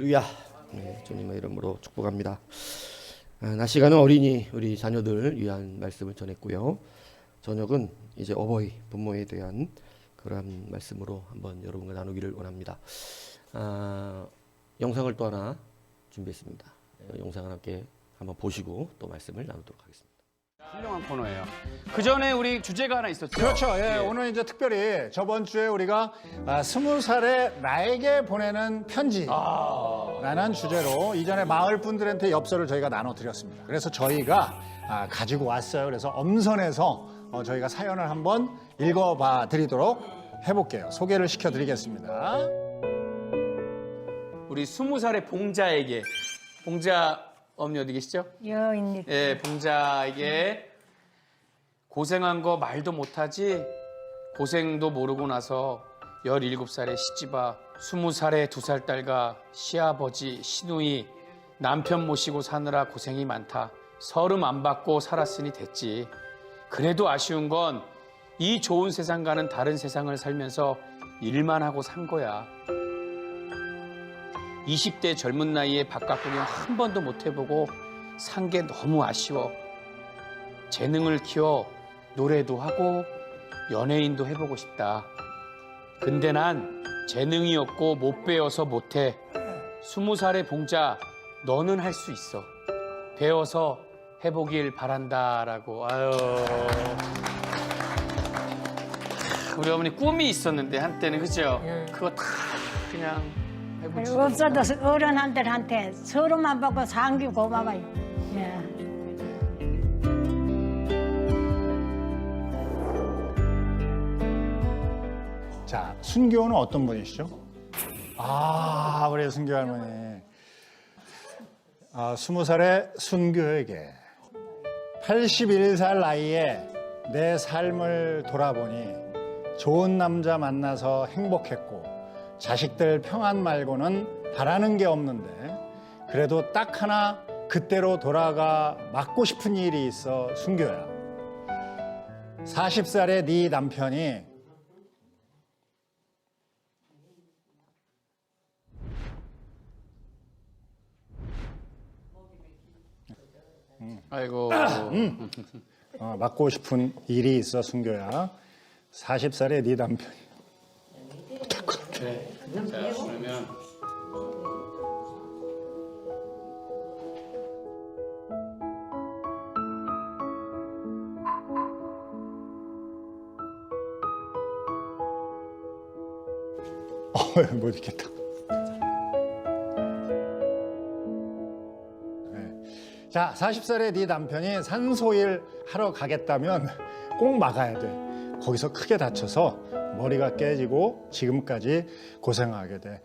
할렐루야. 네, 주님의 이름으로 축복합니다. 낮 시간은 어린이 우리 자녀들 위한 말씀을 전했고요. 저녁은 이제 어버이 부모에 대한 그러한 말씀으로 한번 여러분과 나누기를 원합니다. 영상을 또 하나 준비했습니다. 영상을 함께 한번 보시고 또 말씀을 나누도록 하겠습니다. 훌륭한 코너예요. 그 전에 우리 주제가 하나 있었죠. 그렇죠. 예, 오늘 이제 특별히 저번 주에 우리가 20살에 나에게 보내는 편지라는 주제로 이전에 마을 분들한테 엽서를 저희가 나눠드렸습니다. 그래서 저희가 가지고 왔어요. 그래서 엄선해서 저희가 사연을 한번 읽어봐 드리도록 해볼게요. 소개를 시켜드리겠습니다. 우리 20살의 봉자에게, 봉자 어머니 어디 계시죠? 여입니다. 예, 봉자에게 고생한 거 말도 못하지. 고생도 모르고 나서 17살에 시집아 20살에 2살 딸과 시아버지, 시누이, 남편 모시고 사느라 고생이 많다. 서름 안 받고 살았으니 됐지. 그래도 아쉬운 건 이 좋은 세상과는 다른 세상을 살면서 일만 하고 산 거야. 20대 젊은 나이에 바깥 구경 한 번도 못 해보고 산 게 너무 아쉬워. 재능을 키워 노래도 하고 연예인도 해보고 싶다. 근데 난 재능이 없고 못 배워서 못해. 20살의 봉자, 너는 할 수 있어. 배워서 해보길 바란다라고. 아유. 우리 어머니 꿈이 있었는데 한때는, 그죠? 그거 다 그냥 해보지. 없어도 어른한테 서로만 받고 산 게 고마워요. 예. 자, 순교는 어떤 분이시죠? 우리 순교 할머니. 20살의 순교에게 81살 나이에 내 삶을 돌아보니 좋은 남자 만나서 행복했고 자식들 평안 말고는 바라는 게 없는데 그래도 딱 하나 그때로 돌아가 맡고 싶은 일이 있어 순교야. 40살의 네 남편이 아이고. 맡고 싶은 일이 있어 순교야. 40살의 네 남편이 네. 자, 그러면 못 있겠다. 자, 40살의 네 남편이 산소일 하러 가겠다면 꼭 막아야 돼. 거기서 크게 다쳐서 머리가 깨지고 지금까지 고생하게 돼.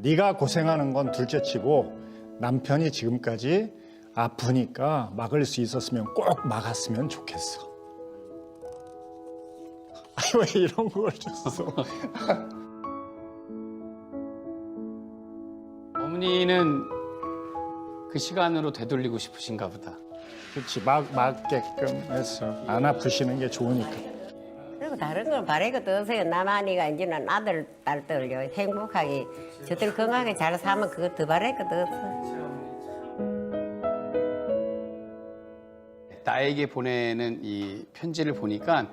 네가 고생하는 건 둘째치고 남편이 지금까지 아프니까 막을 수 있었으면 꼭 막았으면 좋겠어. 왜 이런 걸 줬어? 어머니는 그 시간으로 되돌리고 싶으신가 보다. 그렇지, 막게끔 했어. 안 아프시는 게 좋으니까. 그리고 다른 건 바라는 것도 없어요. 나만이가 이제는 아들, 딸들요 행복하게 저들 건강하게 잘 살면 그거 더 바랄 것도 없어. 나에게 보내는 이 편지를 보니까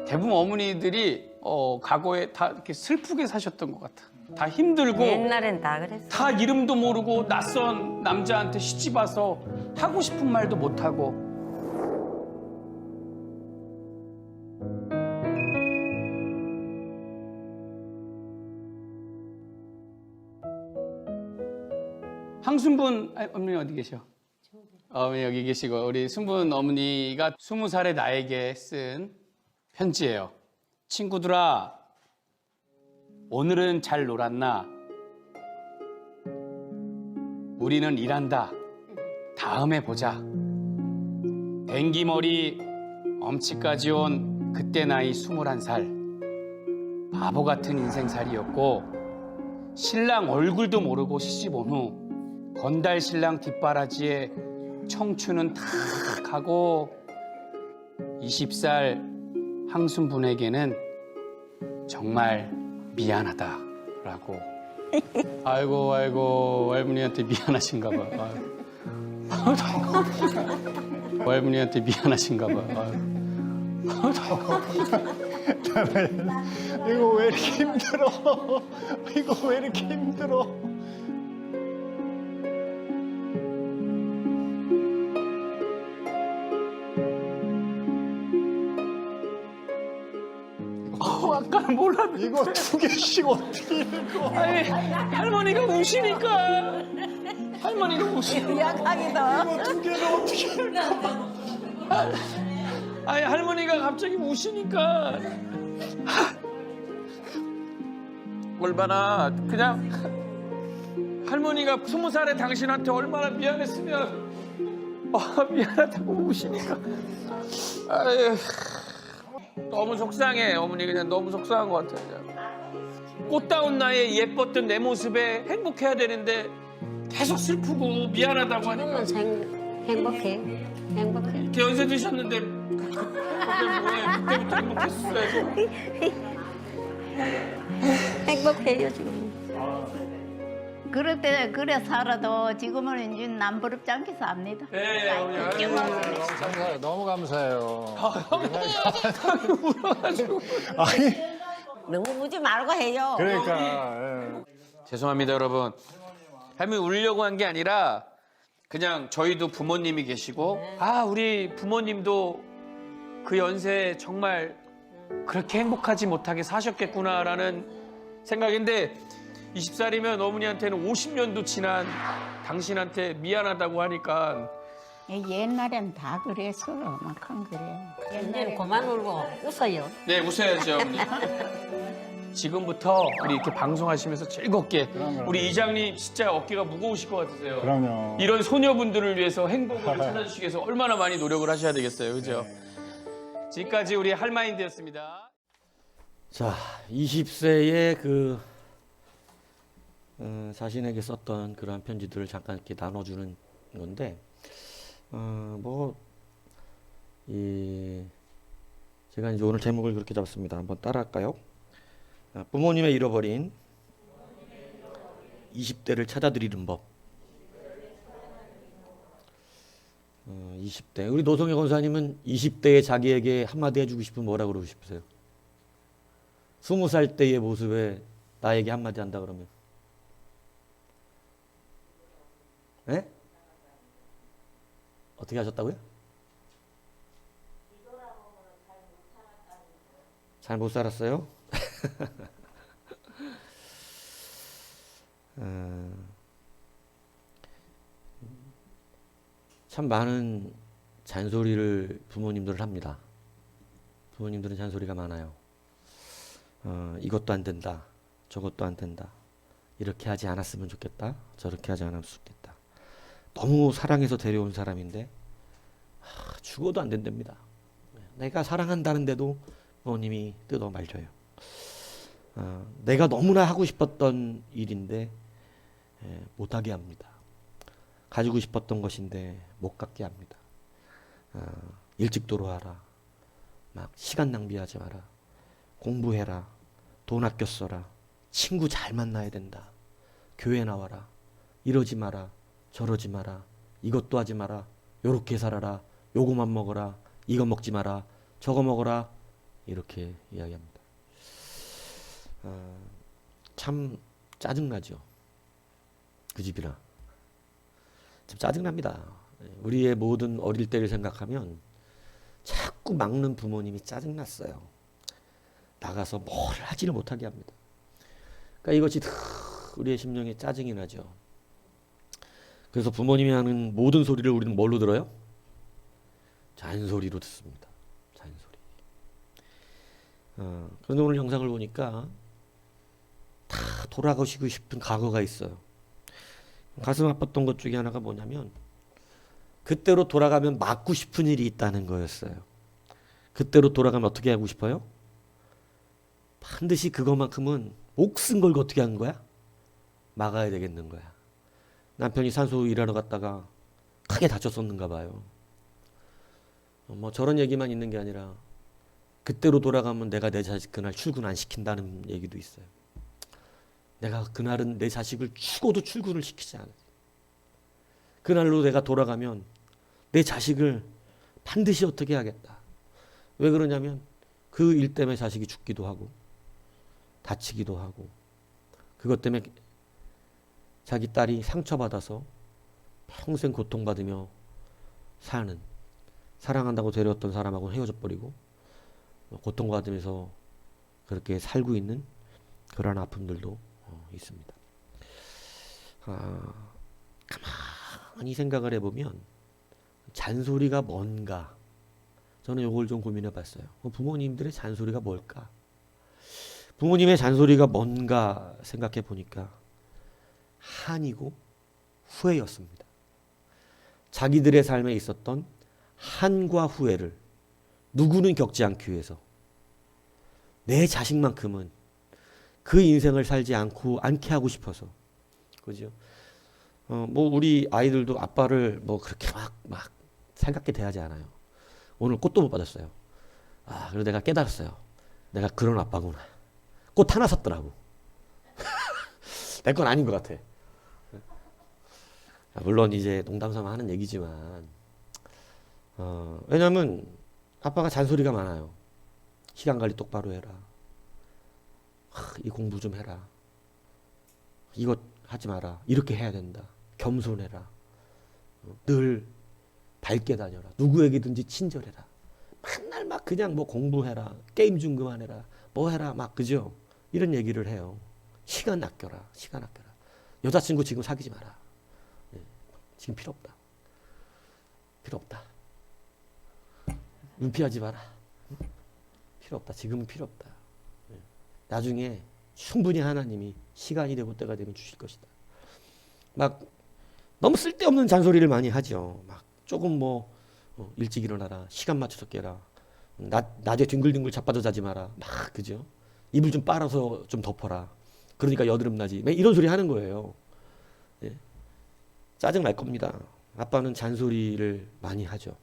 대부분 어머니들이 과거에 다 이렇게 슬프게 사셨던 것 같아. 다 힘들고 옛날엔 다 그랬어. 다 이름도 모르고 낯선 남자한테 시집 와서 하고 싶은 말도 못 하고. 황순분 어머니 어디 계셔? 어머니 여기 계시고, 우리 순분 어머니가 20살의 나에게 쓴 편지예요. 친구들아, 오늘은 잘 놀았나? 우리는 일한다. 다음에 보자. 댕기머리 엄치까지 온 그때 나이 21살. 바보 같은 인생살이었고 신랑 얼굴도 모르고 시집 온 후 건달 신랑 뒷바라지에 청춘은 탁 하고 20살 황순분에게는 정말 미안하다라고 아이고 아이고 할머니한테 미안하신가 봐. 아유. 할머니한테 미안하신가 봐. 아유. 이거 왜 이렇게 힘들어? 이거 왜 이렇게 힘들어? 아까는 몰랐는데. 이거 2개씩 어떻게 읽어? 아니 할머니가 우시니까. 할머니가 우시니까. 이거 2개를 어떻게 읽어? 아니 할머니가 갑자기 우시니까. 얼마나 그냥 할머니가 20살에 당신한테 얼마나 미안했으면 미안하다고 우시니까. 아유, 너무 속상해. 어머니 그냥 너무 속상한 것 같아요. 그냥. 꽃다운 나이에 예뻤던 내 모습에 행복해야 되는데 계속 슬프고 미안하다고 하니까. 행복해. 행복해. 이렇게 연세 드셨는데 그게 뭐예요? 그때부터 행복했어야죠. 행복해요 지금. 그럴 때 그래 살아도 지금은 이제 남부럽지 않게 삽니다. 네, 어머니. 아유, 감사해요. 너무 감사해요. 울어가지고. 아니 너무 우지 말고 해요. 그러니까 예. 죄송합니다, 여러분. 할머니 울려고 한 게 아니라 그냥 저희도 부모님이 계시고 우리 부모님도 그 연세에 정말 그렇게 행복하지 못하게 사셨겠구나라는 생각인데 20살이면 어머니한테는 50년도 지난 당신한테 미안하다고 하니까 옛날엔 다 그랬어. 막한 그래. 이제는 그만 울고 웃어요. 네, 웃어야죠, 어머니. 지금부터 우리 이렇게 방송하시면서 즐겁게 그럼요. 우리 이장님 진짜 어깨가 무거우실 것 같으세요. 그럼요. 이런 소녀분들을 위해서 행복을 찾아주시기 위해서 얼마나 많이 노력을 하셔야 되겠어요. 그죠? 지금까지 우리 할마인드였습니다. 자, 20세의 그 자신에게 썼던 그러한 편지들을 잠깐 이렇게 나눠주는 건데, 제가 이제 오늘 제목을 그렇게 잡았습니다. 한번 따라할까요? 부모님의 잃어버린 20대를 찾아드리는 법. 20대. 우리 노성혜 권사님은 20대의 자기에게 한마디 해주고 싶으면 뭐라 그러고 싶으세요? 20살 때의 모습에 나에게 한마디 한다 그러면? 예? 어떻게 하셨다고요? 잘 못 살았어요? 참 많은 잔소리를 부모님들을 합니다. 부모님들은 잔소리가 많아요. 이것도 안 된다. 저것도 안 된다. 이렇게 하지 않았으면 좋겠다. 저렇게 하지 않았으면 좋겠다. 너무 사랑해서 데려온 사람인데 죽어도 안 된답니다. 내가 사랑한다는데도 부모님이 뜯어 말려요. 내가 너무나 하고 싶었던 일인데 못하게 합니다. 가지고 싶었던 것인데 못 갖게 합니다. 일찍 들어와라. 막 시간 낭비하지 마라. 공부해라. 돈 아껴 써라. 친구 잘 만나야 된다. 교회 나와라. 이러지 마라. 저러지 마라. 이것도 하지 마라. 요렇게 살아라. 요거만 먹어라. 이거 먹지 마라. 저거 먹어라. 이렇게 이야기합니다. 참 짜증나죠. 그 집이나. 참 짜증납니다. 우리의 모든 어릴 때를 생각하면 자꾸 막는 부모님이 짜증났어요. 나가서 뭘 하지를 못하게 합니다. 그러니까 이것이 우리의 심령에 짜증이 나죠. 그래서 부모님이 하는 모든 소리를 우리는 뭘로 들어요? 잔소리로 듣습니다. 잔소리. 그런데 오늘 영상을 보니까 다 돌아가시고 싶은 과거가 있어요. 가슴 아팠던 것 중에 하나가 뭐냐면 그때로 돌아가면 막고 싶은 일이 있다는 거였어요. 그때로 돌아가면 어떻게 하고 싶어요? 반드시 그것만큼은 목숨 걸고 어떻게 하는 거야? 막아야 되겠는 거야. 남편이 산소 일하러 갔다가 크게 다쳤었는가 봐요. 뭐 저런 얘기만 있는 게 아니라 그때로 돌아가면 내가 내 자식 그날 출근 안 시킨다는 얘기도 있어요. 내가 그날은 내 자식을 죽어도 출근을 시키지 않아. 그날로 내가 돌아가면 내 자식을 반드시 어떻게 하겠다. 왜 그러냐면 그 일 때문에 자식이 죽기도 하고 다치기도 하고 그것 때문에 자기 딸이 상처받아서 평생 고통받으며 사는, 사랑한다고 데려왔던 사람하고 헤어져 버리고 고통받으면서 그렇게 살고 있는 그런 아픔들도 있습니다. 가만히 생각을 해보면 잔소리가 뭔가, 저는 이걸 좀 고민해 봤어요. 부모님들의 잔소리가 뭘까? 부모님의 잔소리가 뭔가 생각해 보니까 한이고 후회였습니다. 자기들의 삶에 있었던 한과 후회를 누구는 겪지 않기 위해서 내 자식만큼은 그 인생을 살지 않게 하고 싶어서, 그죠? 뭐 우리 아이들도 아빠를 뭐 그렇게 막 살갑게 대하지 않아요. 오늘 꽃도 못 받았어요. 그래서 내가 깨달았어요. 내가 그런 아빠구나. 꽃 하나 샀더라고. 내 건 아닌 것 같아. 물론 이제 농담삼아 하는 얘기지만, 왜냐면 아빠가 잔소리가 많아요. 시간 관리 똑바로 해라. 이 공부 좀 해라. 이것 하지 마라. 이렇게 해야 된다. 겸손해라. 늘 밝게 다녀라. 누구에게든지 친절해라. 맨날 막 그냥 뭐 공부해라. 게임 좀 그만해라. 뭐 해라. 막 그죠? 이런 얘기를 해요. 시간 아껴라. 시간 아껴라. 여자친구 지금 사귀지 마라. 지금 필요 없다. 필요 없다. 은피하지 마라. 필요 없다. 지금은 필요 없다. 나중에 충분히 하나님이 시간이 되고 때가 되면 주실 것이다. 막 너무 쓸데없는 잔소리를 많이 하죠. 막 조금 뭐 일찍 일어나라. 시간 맞춰서 깨라. 낮에 뒹굴뒹굴 자빠져 자지 마라. 막 그죠? 이불 좀 빨아서 좀 덮어라. 그러니까 여드름 나지. 이런 소리 하는 거예요. 예. 짜증 날 겁니다. 아빠는 잔소리를 많이 하죠.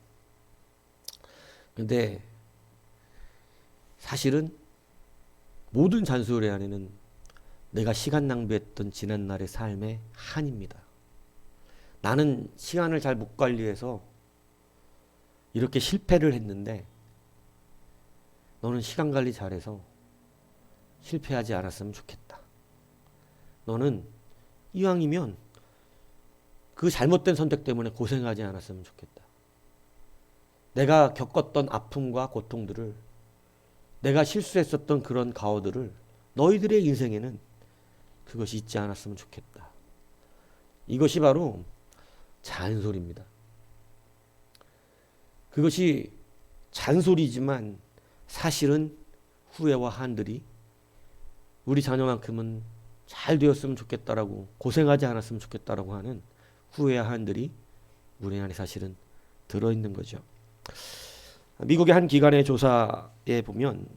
근데 사실은 모든 잔소리 안에는 내가 시간 낭비했던 지난날의 삶의 한입니다. 나는 시간을 잘 못 관리해서 이렇게 실패를 했는데 너는 시간 관리 잘해서 실패하지 않았으면 좋겠다. 너는 이왕이면 그 잘못된 선택 때문에 고생하지 않았으면 좋겠다. 내가 겪었던 아픔과 고통들을, 내가 실수했었던 그런 가오들을 너희들의 인생에는 그것이 있지 않았으면 좋겠다. 이것이 바로 잔소리입니다. 그것이 잔소리지만 사실은 후회와 한들이 우리 자녀만큼은 잘 되었으면 좋겠다라고, 고생하지 않았으면 좋겠다라고 하는 후회와 한들이 우리 안에 사실은 들어있는 거죠. 미국의 한 기관의 조사에 보면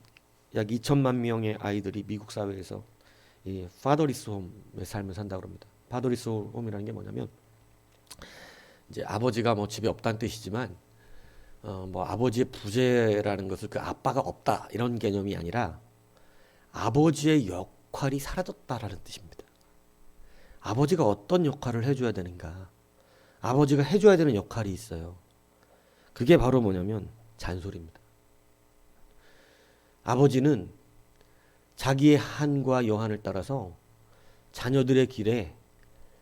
약 2천만 명의 아이들이 미국 사회에서 이 파더리스 홈의 삶을 산다고 합니다. 파더리스 홈이라는 게 뭐냐면 이제 아버지가 뭐 집에 없다는 뜻이지만 뭐 아버지의 부재라는 것을 그 아빠가 없다 이런 개념이 아니라 아버지의 역할이 사라졌다라는 뜻입니다. 아버지가 어떤 역할을 해줘야 되는가? 아버지가 해줘야 되는 역할이 있어요. 그게 바로 뭐냐면 잔소리입니다. 아버지는 자기의 한과 여한을 따라서 자녀들의 길에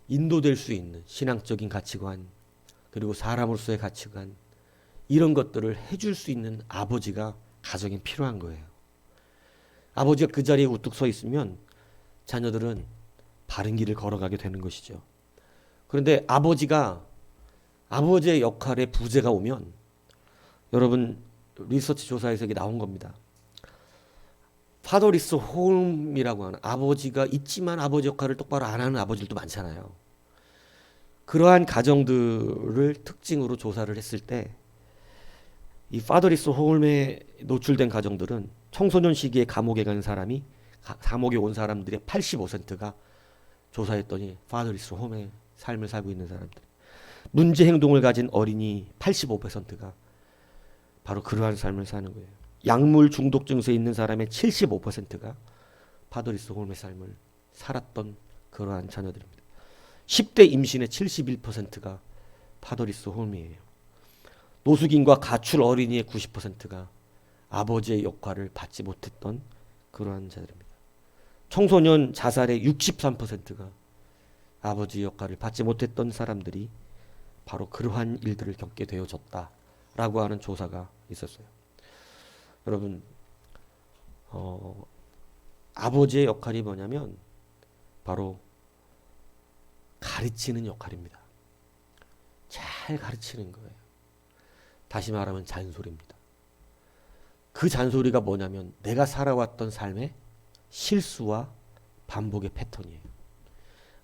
인도될 수 있는 신앙적인 가치관, 그리고 사람으로서의 가치관, 이런 것들을 해줄 수 있는 아버지가 가정에 필요한 거예요. 아버지가 그 자리에 우뚝 서 있으면 자녀들은 바른 길을 걸어가게 되는 것이죠. 그런데 아버지의 역할에 부재가 오면, 여러분 리서치 조사에서 이게 나온 겁니다. 파더리스 홈이라고 하는, 아버지가 있지만 아버지 역할을 똑바로 안 하는 아버지들도 많잖아요. 그러한 가정들을 특징으로 조사를 했을 때 이 파더리스 홈에 노출된 가정들은 청소년 시기에 감옥에 간 사람이, 감옥에 온 사람들의 85%가 조사했더니 파더리스 홈의 삶을 살고 있는 사람들, 문제 행동을 가진 어린이 85%가 바로 그러한 삶을 사는 거예요. 약물 중독 증세 있는 사람의 75%가 파더리스 홈의 삶을 살았던 그러한 자녀들입니다. 10대 임신의 71%가 파더리스 홈이에요. 노숙인과 가출 어린이의 90%가 아버지의 역할을 받지 못했던 그러한 자들입니다. 청소년 자살의 63%가 아버지의 역할을 받지 못했던 사람들이 바로 그러한 일들을 겪게 되어졌다라고 하는 조사가 있었어요. 여러분, 아버지의 역할이 뭐냐면 바로 가르치는 역할입니다. 잘 가르치는 거예요. 다시 말하면 잔소리입니다. 그 잔소리가 뭐냐면 내가 살아왔던 삶의 실수와 반복의 패턴이에요.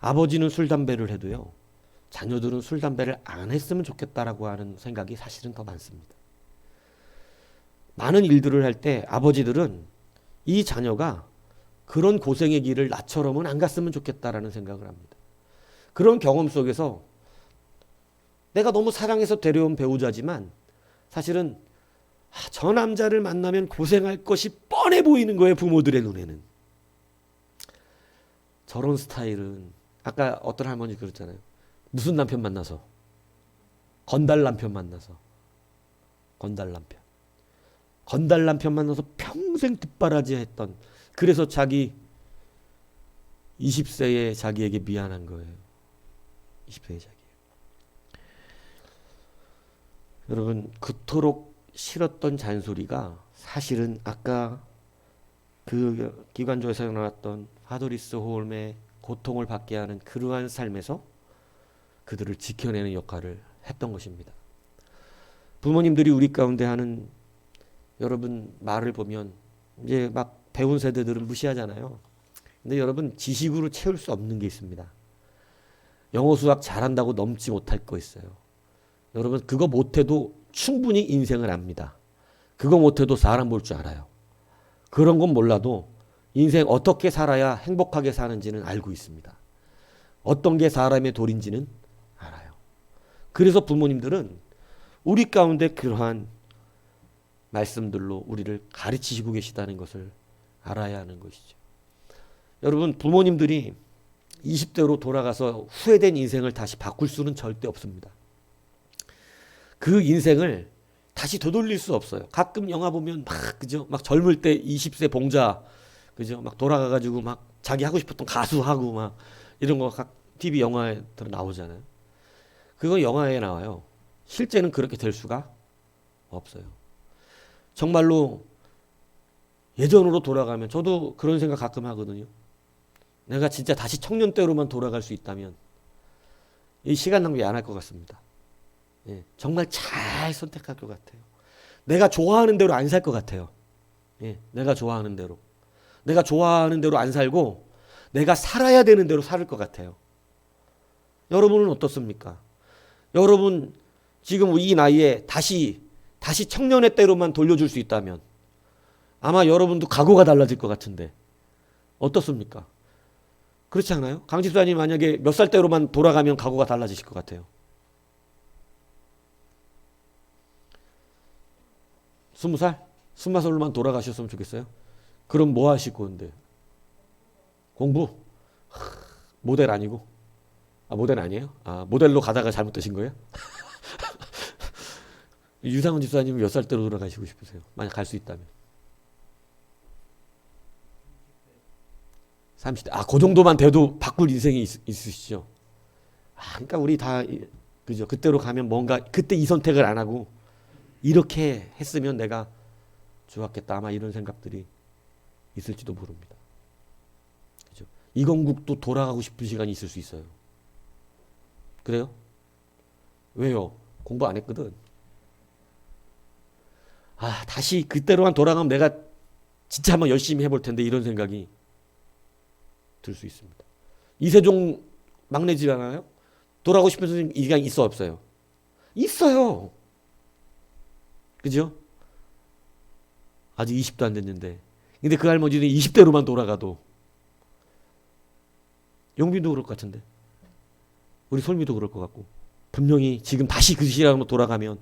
아버지는 술, 담배를 해도요, 자녀들은 술, 담배를 안 했으면 좋겠다라고 하는 생각이 사실은 더 많습니다. 많은 일들을 할 때 아버지들은 이 자녀가 그런 고생의 길을 나처럼은 안 갔으면 좋겠다라는 생각을 합니다. 그런 경험 속에서 내가 너무 사랑해서 데려온 배우자지만 사실은 저 남자를 만나면 고생할 것이 뻔해 보이는 거예요, 부모들의 눈에는. 저런 스타일은 아까 어떤 할머니 그랬잖아요. 무슨 남편 만나서? 건달 남편 만나서. 건달 남편. 건달 남편 만나서 평생 뒷바라지 했던, 그래서 자기 20세에 자기에게 미안한 거예요. 20세에 자기. 여러분, 그토록 싫었던 잔소리가 사실은 아까 그 기관조에서 나왔던 파더리스 홀의 고통을 받게 하는 그러한 삶에서 그들을 지켜내는 역할을 했던 것입니다. 부모님들이 우리 가운데 하는 여러분 말을 보면 이제 막 배운 세대들은 무시하잖아요. 근데 여러분, 지식으로 채울 수 없는 게 있습니다. 영어 수학 잘한다고 넘지 못할 거 있어요. 여러분, 그거 못해도 충분히 인생을 압니다. 그거 못해도 사람 볼 줄 알아요. 그런 건 몰라도 인생 어떻게 살아야 행복하게 사는지는 알고 있습니다. 어떤 게 사람의 도리인지는 알아요. 그래서 부모님들은 우리 가운데 그러한 말씀들로 우리를 가르치시고 계시다는 것을 알아야 하는 것이죠. 여러분, 부모님들이 20대로 돌아가서 후회된 인생을 다시 바꿀 수는 절대 없습니다. 그 인생을 다시 되돌릴 수 없어요. 가끔 영화 보면 그죠? 막 젊을 때 20세 봉자, 그죠? 막 돌아가가지고 막 자기 하고 싶었던 가수 하고 막 이런 거 각 TV 영화에 나오잖아요. 그거 영화에 나와요. 실제는 그렇게 될 수가 없어요. 정말로 예전으로 돌아가면, 저도 그런 생각 가끔 하거든요. 내가 진짜 다시 청년 때로만 돌아갈 수 있다면 이 시간 낭비 안 할 것 같습니다. 예, 정말 잘 선택할 것 같아요. 내가 좋아하는 대로 안 살 것 같아요. 예, 내가 좋아하는 대로. 내가 좋아하는 대로 안 살고 내가 살아야 되는 대로 살 것 같아요. 여러분은 어떻습니까? 여러분 지금 이 나이에 다시 청년의 때로만 돌려줄 수 있다면 아마 여러분도 각오가 달라질 것 같은데 어떻습니까? 그렇지 않아요? 강 집사님 만약에 몇 살 때로만 돌아가면 각오가 달라지실 것 같아요. 20살? 20살로만 돌아가셨으면 좋겠어요? 그럼 뭐 하실 건데? 공부? 모델 아니고? 모델 아니에요? 모델로 가다가 잘못되신 거예요? 유상훈 집사님은 몇 살 때로 돌아가시고 싶으세요? 만약 갈 수 있다면. 30대. 그 정도만 돼도 바꿀 인생이 있으시죠? 그러니까 우리 다, 그죠? 그때로 가면 뭔가, 그때 이 선택을 안 하고, 이렇게 했으면 내가 좋았겠다. 아마 이런 생각들이 있을지도 모릅니다. 그죠? 이건국도 돌아가고 싶은 시간이 있을 수 있어요. 그래요? 왜요? 공부 안 했거든. 다시 그때로만 돌아가면 내가 진짜 한번 열심히 해볼 텐데 이런 생각이 들 수 있습니다. 이세종 막내지잖아요. 돌아가고 싶은 시간이 있어 없어요? 있어요. 그죠? 아직 20도 안 됐는데. 근데 그 할머니는 20대로만 돌아가도. 용빈도 그럴 것 같은데. 우리 솔미도 그럴 것 같고. 분명히 지금 다시 그 시간으로 돌아가면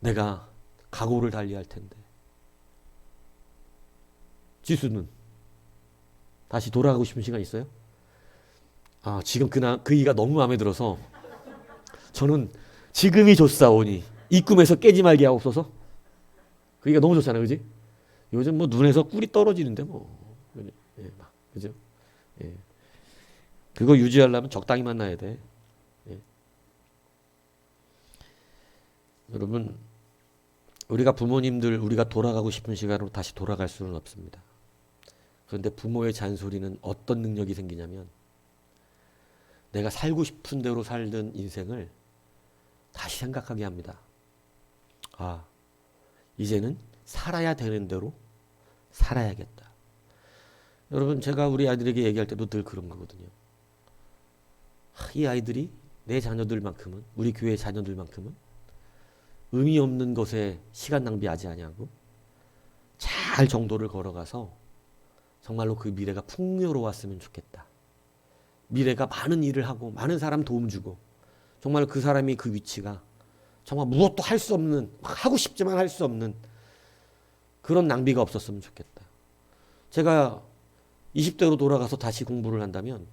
내가 각오를 달리할 텐데. 지수는 다시 돌아가고 싶은 시간 있어요? 지금 그이가 너무 마음에 들어서 저는 지금이 좋사오니 이 꿈에서 깨지 말게 하옵소서. 그이가 너무 좋잖아요, 그지? 요즘 뭐 눈에서 꿀이 떨어지는데 뭐, 예, 그죠? 예. 그거 유지하려면 적당히 만나야 돼. 예. 여러분, 우리가 부모님들 우리가 돌아가고 싶은 시간으로 다시 돌아갈 수는 없습니다. 그런데 부모의 잔소리는 어떤 능력이 생기냐면 내가 살고 싶은 대로 살던 인생을 다시 생각하게 합니다. 이제는 살아야 되는 대로 살아야겠다. 여러분, 제가 우리 아이들에게 얘기할 때도 늘 그런 거거든요. 이 아이들이 내 자녀들만큼은, 우리 교회 자녀들만큼은 의미 없는 것에 시간 낭비하지 아니하고 잘 정도를 걸어가서 정말로 그 미래가 풍요로웠으면 좋겠다. 미래가 많은 일을 하고 많은 사람 도움 주고 정말 그 사람이 그 위치가 정말 무엇도 할 수 없는, 하고 싶지만 할 수 없는 그런 낭비가 없었으면 좋겠다. 제가 20대로 돌아가서 다시 공부를 한다면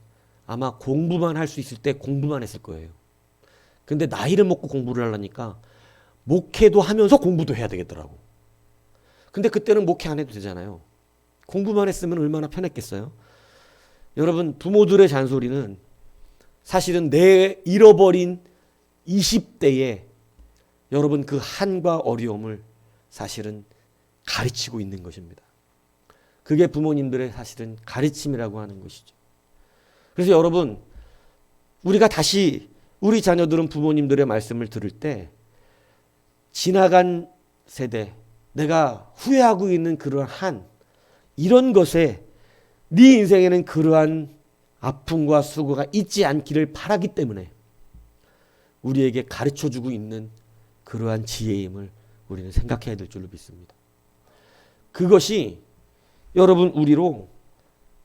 아마 공부만 할 수 있을 때 공부만 했을 거예요. 근데 나이를 먹고 공부를 하려니까 목회도 하면서 공부도 해야 되겠더라고. 근데 그때는 목회 안 해도 되잖아요. 공부만 했으면 얼마나 편했겠어요. 여러분, 부모들의 잔소리는 사실은 내 잃어버린 20대에 여러분 그 한과 어려움을 사실은 가르치고 있는 것입니다. 그게 부모님들의 사실은 가르침이라고 하는 것이죠. 그래서 여러분, 우리가 다시 우리 자녀들은 부모님들의 말씀을 들을 때 지나간 세대, 내가 후회하고 있는 그러한 이런 것에 네 인생에는 그러한 아픔과 수고가 있지 않기를 바라기 때문에 우리에게 가르쳐주고 있는 그러한 지혜임을 우리는 생각해야 될 줄로 믿습니다. 그것이 여러분 우리로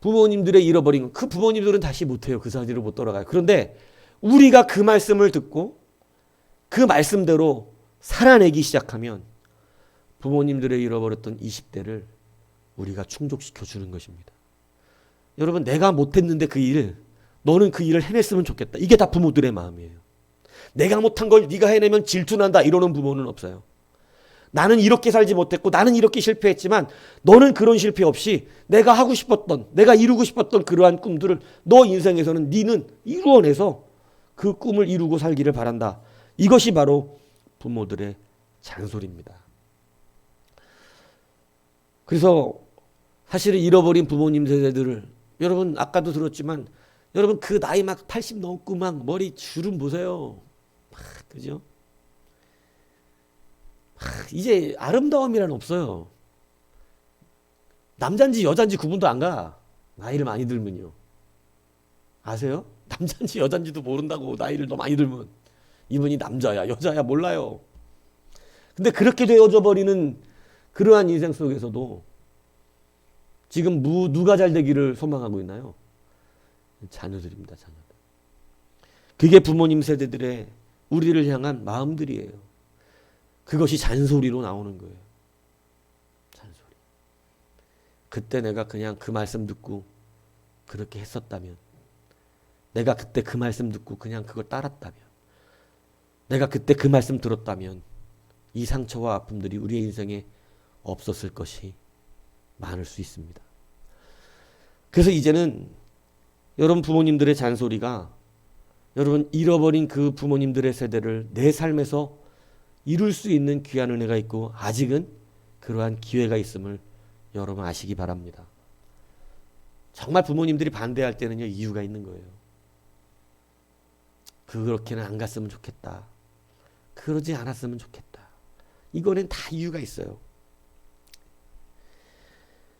부모님들의 잃어버린 그 부모님들은 다시 못해요. 그 자리로 못 돌아가요. 그런데 우리가 그 말씀을 듣고 그 말씀대로 살아내기 시작하면 부모님들의 잃어버렸던 20대를 우리가 충족시켜 주는 것입니다. 여러분, 내가 못했는데 그 일, 너는 그 일을 해냈으면 좋겠다. 이게 다 부모들의 마음이에요. 내가 못한 걸 네가 해내면 질투난다 이러는 부모는 없어요. 나는 이렇게 살지 못했고 나는 이렇게 실패했지만 너는 그런 실패 없이 내가 하고 싶었던, 내가 이루고 싶었던 그러한 꿈들을 너 인생에서는 니는 이루어내서 그 꿈을 이루고 살기를 바란다. 이것이 바로 부모들의 잔소리입니다. 그래서 사실은 잃어버린 부모님 세대들을 여러분 아까도 들었지만 여러분 그 나이 막 80 넘고 막 머리 주름 보세요. 그죠? 이제 아름다움이란 없어요. 남잔지 여잔지 구분도 안 가. 나이를 많이 들면요. 아세요? 남잔지 여잔지도 모른다고 나이를 더 많이 들면. 이분이 남자야 여자야 몰라요. 근데 그렇게 되어져 버리는 그러한 인생 속에서도 지금 누가 잘 되기를 소망하고 있나요? 자녀들입니다. 자녀들. 그게 부모님 세대들의 우리를 향한 마음들이에요. 그것이 잔소리로 나오는 거예요. 잔소리. 그때 내가 그냥 그 말씀 듣고 그렇게 했었다면, 내가 그때 그 말씀 듣고 그냥 그걸 따랐다면, 내가 그때 그 말씀 들었다면 이 상처와 아픔들이 우리의 인생에 없었을 것이 많을 수 있습니다. 그래서 이제는 여러분 부모님들의 잔소리가 여러분 잃어버린 그 부모님들의 세대를 내 삶에서 이룰 수 있는 귀한 은혜가 있고 아직은 그러한 기회가 있음을 여러분 아시기 바랍니다. 정말 부모님들이 반대할 때는요 이유가 있는 거예요. 그렇게는 안 갔으면 좋겠다. 그러지 않았으면 좋겠다. 이거는 다 이유가 있어요.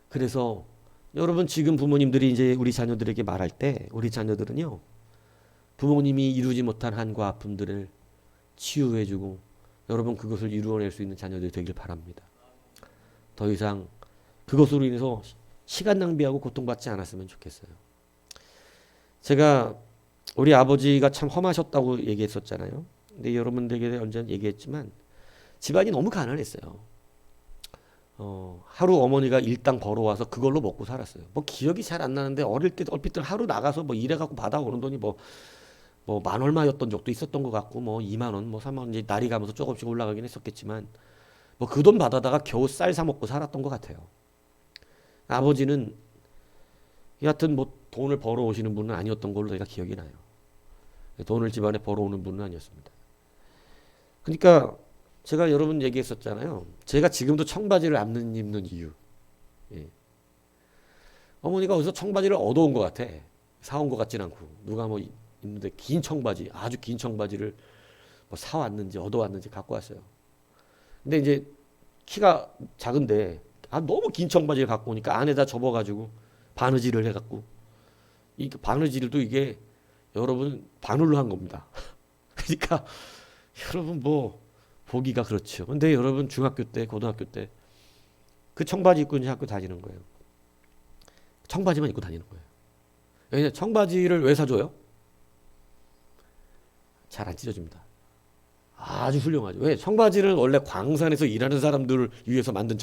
그래서 여러분 지금 부모님들이 이제 우리 자녀들에게 말할 때 우리 자녀들은요 부모님이 이루지 못한 한과 아픔들을 치유해주고 여러분 그것을 이루어낼 수 있는 자녀들이 되길 바랍니다. 더 이상 그것으로 인해서 시간 낭비하고 고통받지 않았으면 좋겠어요. 제가 우리 아버지가 참 험하셨다고 얘기했었잖아요. 근데 여러분들에게 언제나 얘기했지만 집안이 너무 가난했어요. 하루 어머니가 일당 벌어와서 그걸로 먹고 살았어요. 뭐 기억이 잘 안 나는데 어릴 때 얼핏 하루 나가서 뭐 일해갖고 받아오는 돈이 뭐 만 얼마였던 적도 있었던 것 같고 뭐 2만 원, 뭐 3만 원 이제 날이 가면서 조금씩 올라가긴 했었겠지만 뭐 그 돈 받아다가 겨우 쌀 사 먹고 살았던 것 같아요. 아버지는 여하튼 뭐 돈을 벌어오시는 분은 아니었던 걸로 제가 기억이 나요. 돈을 집안에 벌어오는 분은 아니었습니다. 그러니까 제가 여러분 얘기했었잖아요. 제가 지금도 청바지를 안 입는 이유. 예. 어머니가 어디서 청바지를 얻어온 것 같아. 사온 것 같진 않고. 누가 뭐 입는데 긴 청바지, 아주 긴 청바지를 뭐 사왔는지 얻어왔는지 갖고 왔어요. 근데 이제 키가 작은데 너무 긴 청바지를 갖고 오니까 안에다 접어가지고 바느질을 해갖고 이 바느질도 이게 여러분 바늘로 한 겁니다. 그러니까 여러분 뭐 보기가 그렇죠. 근데 여러분 중학교 때, 고등학교 때 그 청바지 입고 이제 학교 다니는 거예요. 청바지만 입고 다니는 거예요. 왜냐 청바지를 왜 사줘요? 잘 안 찢어집니다. 아주 훌륭하죠. 왜? 청바지는 원래 광산에서 일하는 사람들을 위해서 만든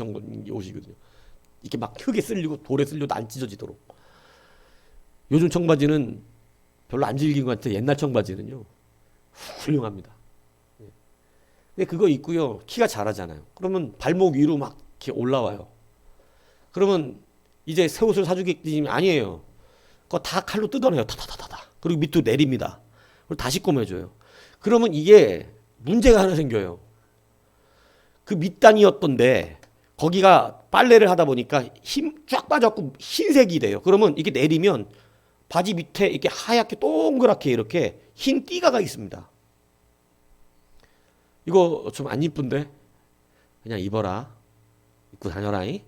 옷이거든요. 이렇게 막 흙에 쓸리고 돌에 쓸려도 안 찢어지도록. 요즘 청바지는 별로 안 질긴 것 같아요. 옛날 청바지는요. 훌륭합니다. 근데 그거 입고요. 키가 자라잖아요. 그러면 발목 위로 막 이렇게 올라와요. 그러면 이제 새 옷을 사주겠지 아니에요. 그거 다 칼로 뜯어내요. 타타타타타. 그리고 밑으로 내립니다. 그리고 다시 꼬매줘요. 그러면 이게 문제가 하나 생겨요. 그 밑단이었던데 거기가 빨래를 하다 보니까 힘 쫙 빠져갖고 흰색이 돼요. 그러면 이게 내리면 바지 밑에 이렇게 하얗게 동그랗게 이렇게 흰 띠가 있습니다. 이거 좀 안 이쁜데 그냥 입어라. 입고 다녀라잉.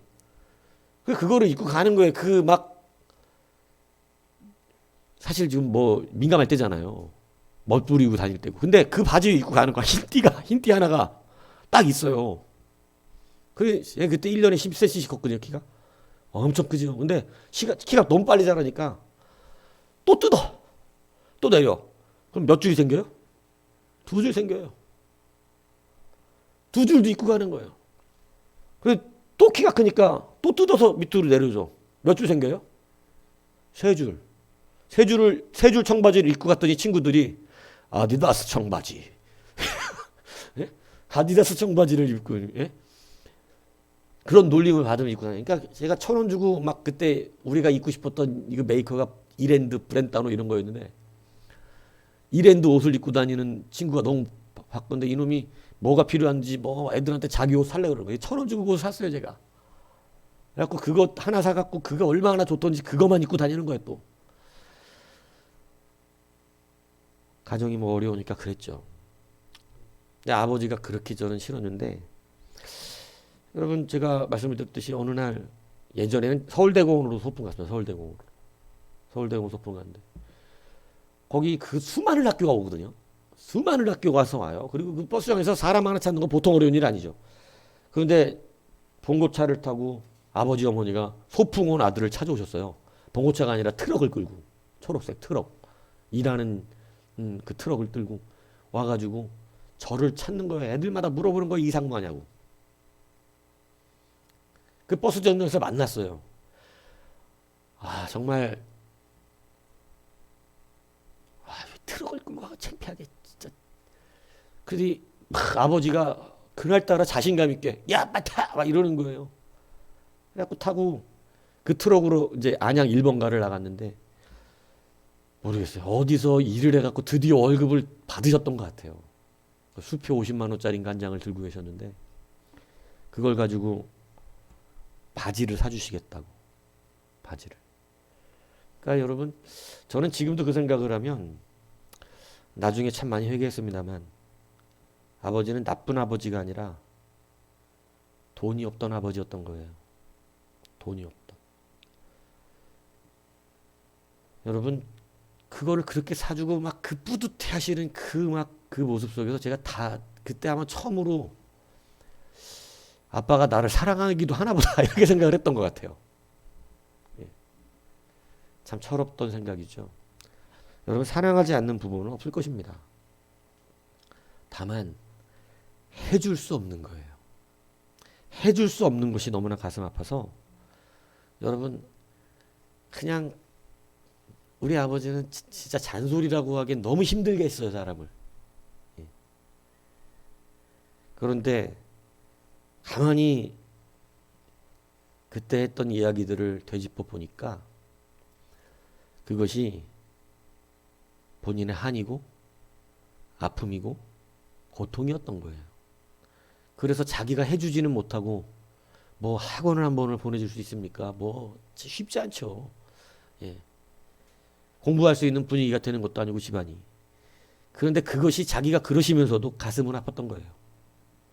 그거를 입고 가는 거예요. 그 막 사실 지금 뭐 민감할 때잖아요. 멋 부리고 다닐 때고. 근데 그 바지 입고 가는 거야. 흰띠 하나가 딱 있어요. 그때 1년에 10cm씩 컸거든요, 키가. 엄청 크죠. 근데 키가 너무 빨리 자라니까 또 뜯어. 또 내려. 그럼 몇 줄이 생겨요? 2줄 생겨요. 2줄도 입고 가는 거예요. 또 키가 크니까 또 뜯어서 밑으로 내려줘. 몇 줄 생겨요? 3줄. 세 줄 청바지를 입고 갔더니 친구들이 아디다스 청바지. 예? 아디다스 청바지를 입고, 예? 그런 놀림을 받으면 입고 다니니까 제가 1,000원 주고 막 그때 우리가 입고 싶었던 이거 메이커가 이랜드 브랜다노 이런 거였는데 이랜드 옷을 입고 다니는 친구가 너무 바쁜데 이놈이 뭐가 필요한지 뭐 애들한테 자기 옷 살려고 그러는 거예요. 1,000원 주고 그거 샀어요, 제가. 그래갖고 그거 하나 사갖고 그거 얼마나 좋던지 그거만 입고 다니는 거예요, 또. 가정이 뭐 어려우니까 그랬죠. 근데 아버지가 그렇게 저는 싫었는데 여러분 제가 말씀을 드렸듯이 어느 날 예전에는 서울대공원으로 소풍 갔어요. 서울대공원 소풍 갔는데 거기 그 수많은 학교가 오거든요. 수많은 학교가 와서 와요. 그리고 그 버스장에서 사람 하나 찾는 건 보통 어려운 일 아니죠. 그런데 봉고차를 타고 아버지 어머니가 소풍 온 아들을 찾아오셨어요. 봉고차가 아니라 트럭을 끌고 초록색 트럭 일하는 그 트럭을 끌고 와가지고 저를 찾는 거예요. 애들마다 물어보는 거예요. 이상무하냐고. 그 버스 정류장에서 만났어요. 정말 트럭을 끌고 가고 창피하게 진짜. 그래서 아버지가 그날따라 자신감 있게 야 빨리 타! 막 이러는 거예요. 그래갖고 타고 그 트럭으로 이제 안양 1번가를 나갔는데 모르겠어요. 어디서 일을 해갖고 드디어 월급을 받으셨던 것 같아요. 수표 50만 원짜리 한 장을 들고 계셨는데 그걸 가지고 바지를 사주시겠다고. 바지를. 그러니까 여러분 저는 지금도 그 생각을 하면 나중에 참 많이 회개했습니다만 아버지는 나쁜 아버지가 아니라 돈이 없던 아버지였던 거예요. 돈이 없던. 여러분 그거를 그렇게 사주고 막 그 뿌듯해 하시는 그 모습 속에서 제가 다 그때 아마 처음으로 아빠가 나를 사랑하기도 하나보다 이렇게 생각을 했던 것 같아요. 예. 참 철없던 생각이죠. 여러분 사랑하지 않는 부모는 없을 것입니다. 다만 해줄 수 없는 거예요. 해줄 수 없는 것이 너무나 가슴 아파서 여러분 그냥 우리 아버지는 진짜 잔소리라고 하기엔 너무 힘들게 했어요, 사람을. 예. 그런데 가만히 그때 했던 이야기들을 되짚어 보니까 그것이 본인의 한이고 아픔이고 고통이었던 거예요. 그래서 자기가 해주지는 못하고 뭐 학원을 한 번을 보내줄 수 있습니까? 뭐 쉽지 않죠. 예. 공부할 수 있는 분위기가 되는 것도 아니고 집안이. 그런데 그것이 자기가 그러시면서도 가슴은 아팠던 거예요.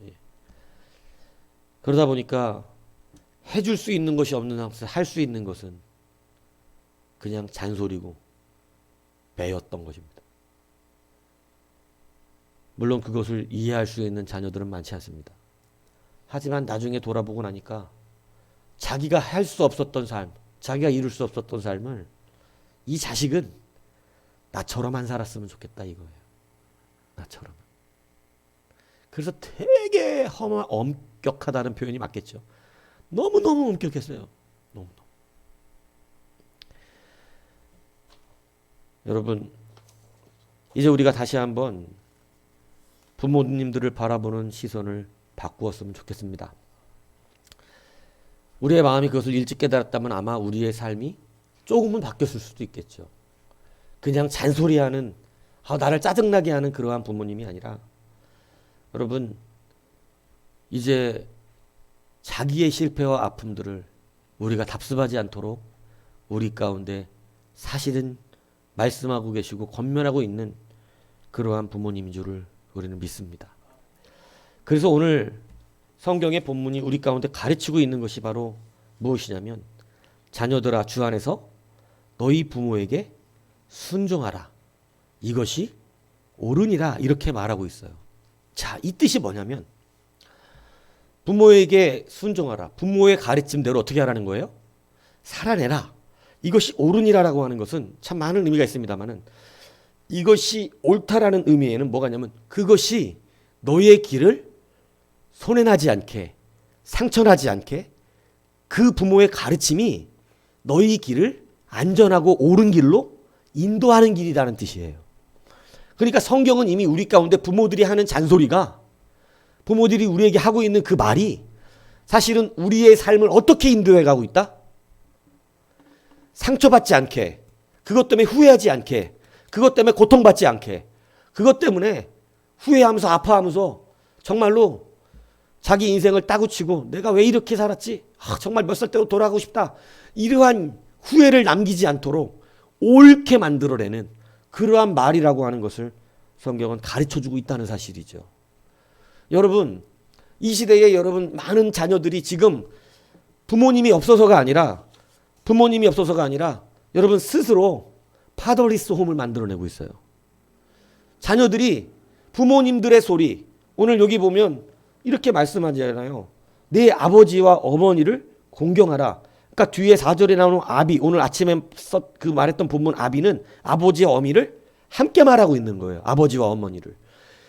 예. 그러다 보니까 해줄 수 있는 것이 없는 상태에서 할 수 있는 것은 그냥 잔소리고 배였던 것입니다. 물론 그것을 이해할 수 있는 자녀들은 많지 않습니다. 하지만 나중에 돌아보고 나니까 자기가 할 수 없었던 삶, 자기가 이룰 수 없었던 삶을 이 자식은 나처럼 안 살았으면 좋겠다 이거예요. 나처럼. 그래서 되게 엄격하다는 표현이 맞겠죠. 너무너무 엄격했어요. 너무너무. 여러분, 이제 우리가 다시 한번 부모님들을 바라보는 시선을 바꾸었으면 좋겠습니다. 우리의 마음이 그것을 일찍 깨달았다면 아마 우리의 삶이 조금은 바뀌었을 수도 있겠죠. 그냥 잔소리하는, 나를 짜증나게 하는 그러한 부모님이 아니라 여러분 이제 자기의 실패와 아픔들을 우리가 답습하지 않도록 우리 가운데 사실은 말씀하고 계시고 권면하고 있는 그러한 부모님인 줄을 우리는 믿습니다. 그래서 오늘 성경의 본문이 우리 가운데 가르치고 있는 것이 바로 무엇이냐면 자녀들아 주 안에서 너희 부모에게 순종하라. 이것이 옳으니라 이렇게 말하고 있어요. 자, 이 뜻이 뭐냐면 부모에게 순종하라. 부모의 가르침대로 어떻게 하라는 거예요? 살아내라. 이것이 옳으니라라고 하는 것은 참 많은 의미가 있습니다만은 이것이 옳다라는 의미에는 뭐가 있냐면 그것이 너의 길을 손해나지 않게 상처나지 않게 그 부모의 가르침이 너희 길을 안전하고 옳은 길로 인도하는 길이라는 뜻이에요. 그러니까 성경은 이미 우리 가운데 부모들이 하는 잔소리가 부모들이 우리에게 하고 있는 그 말이 사실은 우리의 삶을 어떻게 인도해 가고 있다? 상처받지 않게, 그것 때문에 후회하지 않게, 그것 때문에 고통받지 않게, 그것 때문에 후회하면서 아파하면서 정말로 자기 인생을 따구치고 내가 왜 이렇게 살았지? 정말 몇 살 때로 돌아가고 싶다. 이러한 후회를 남기지 않도록 옳게 만들어내는 그러한 말이라고 하는 것을 성경은 가르쳐주고 있다는 사실이죠. 여러분, 이 시대에 여러분 많은 자녀들이 지금 부모님이 없어서가 아니라 여러분 스스로 파더리스 홈을 만들어내고 있어요. 자녀들이 부모님들의 소리, 오늘 여기 보면 이렇게 말씀하잖아요. 내 아버지와 어머니를 공경하라. 그러니까 뒤에 4절에 나오는 아비, 오늘 아침에 그 말했던 본문 아비는 아버지와 어미를 함께 말하고 있는 거예요. 아버지와 어머니를.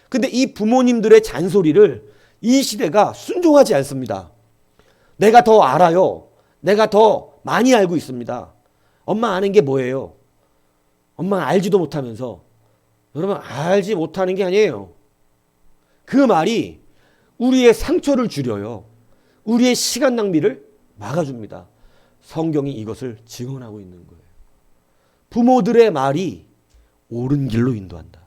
근데 이 부모님들의 잔소리를 이 시대가 순종하지 않습니다. 내가 더 알아요. 내가 더 많이 알고 있습니다. 엄마 아는 게 뭐예요? 엄마 알지도 못하면서. 여러분 알지 못하는 게 아니에요. 그 말이 우리의 상처를 줄여요. 우리의 시간 낭비를 막아줍니다. 성경이 이것을 증언하고 있는 거예요. 부모들의 말이 옳은 길로 인도한다.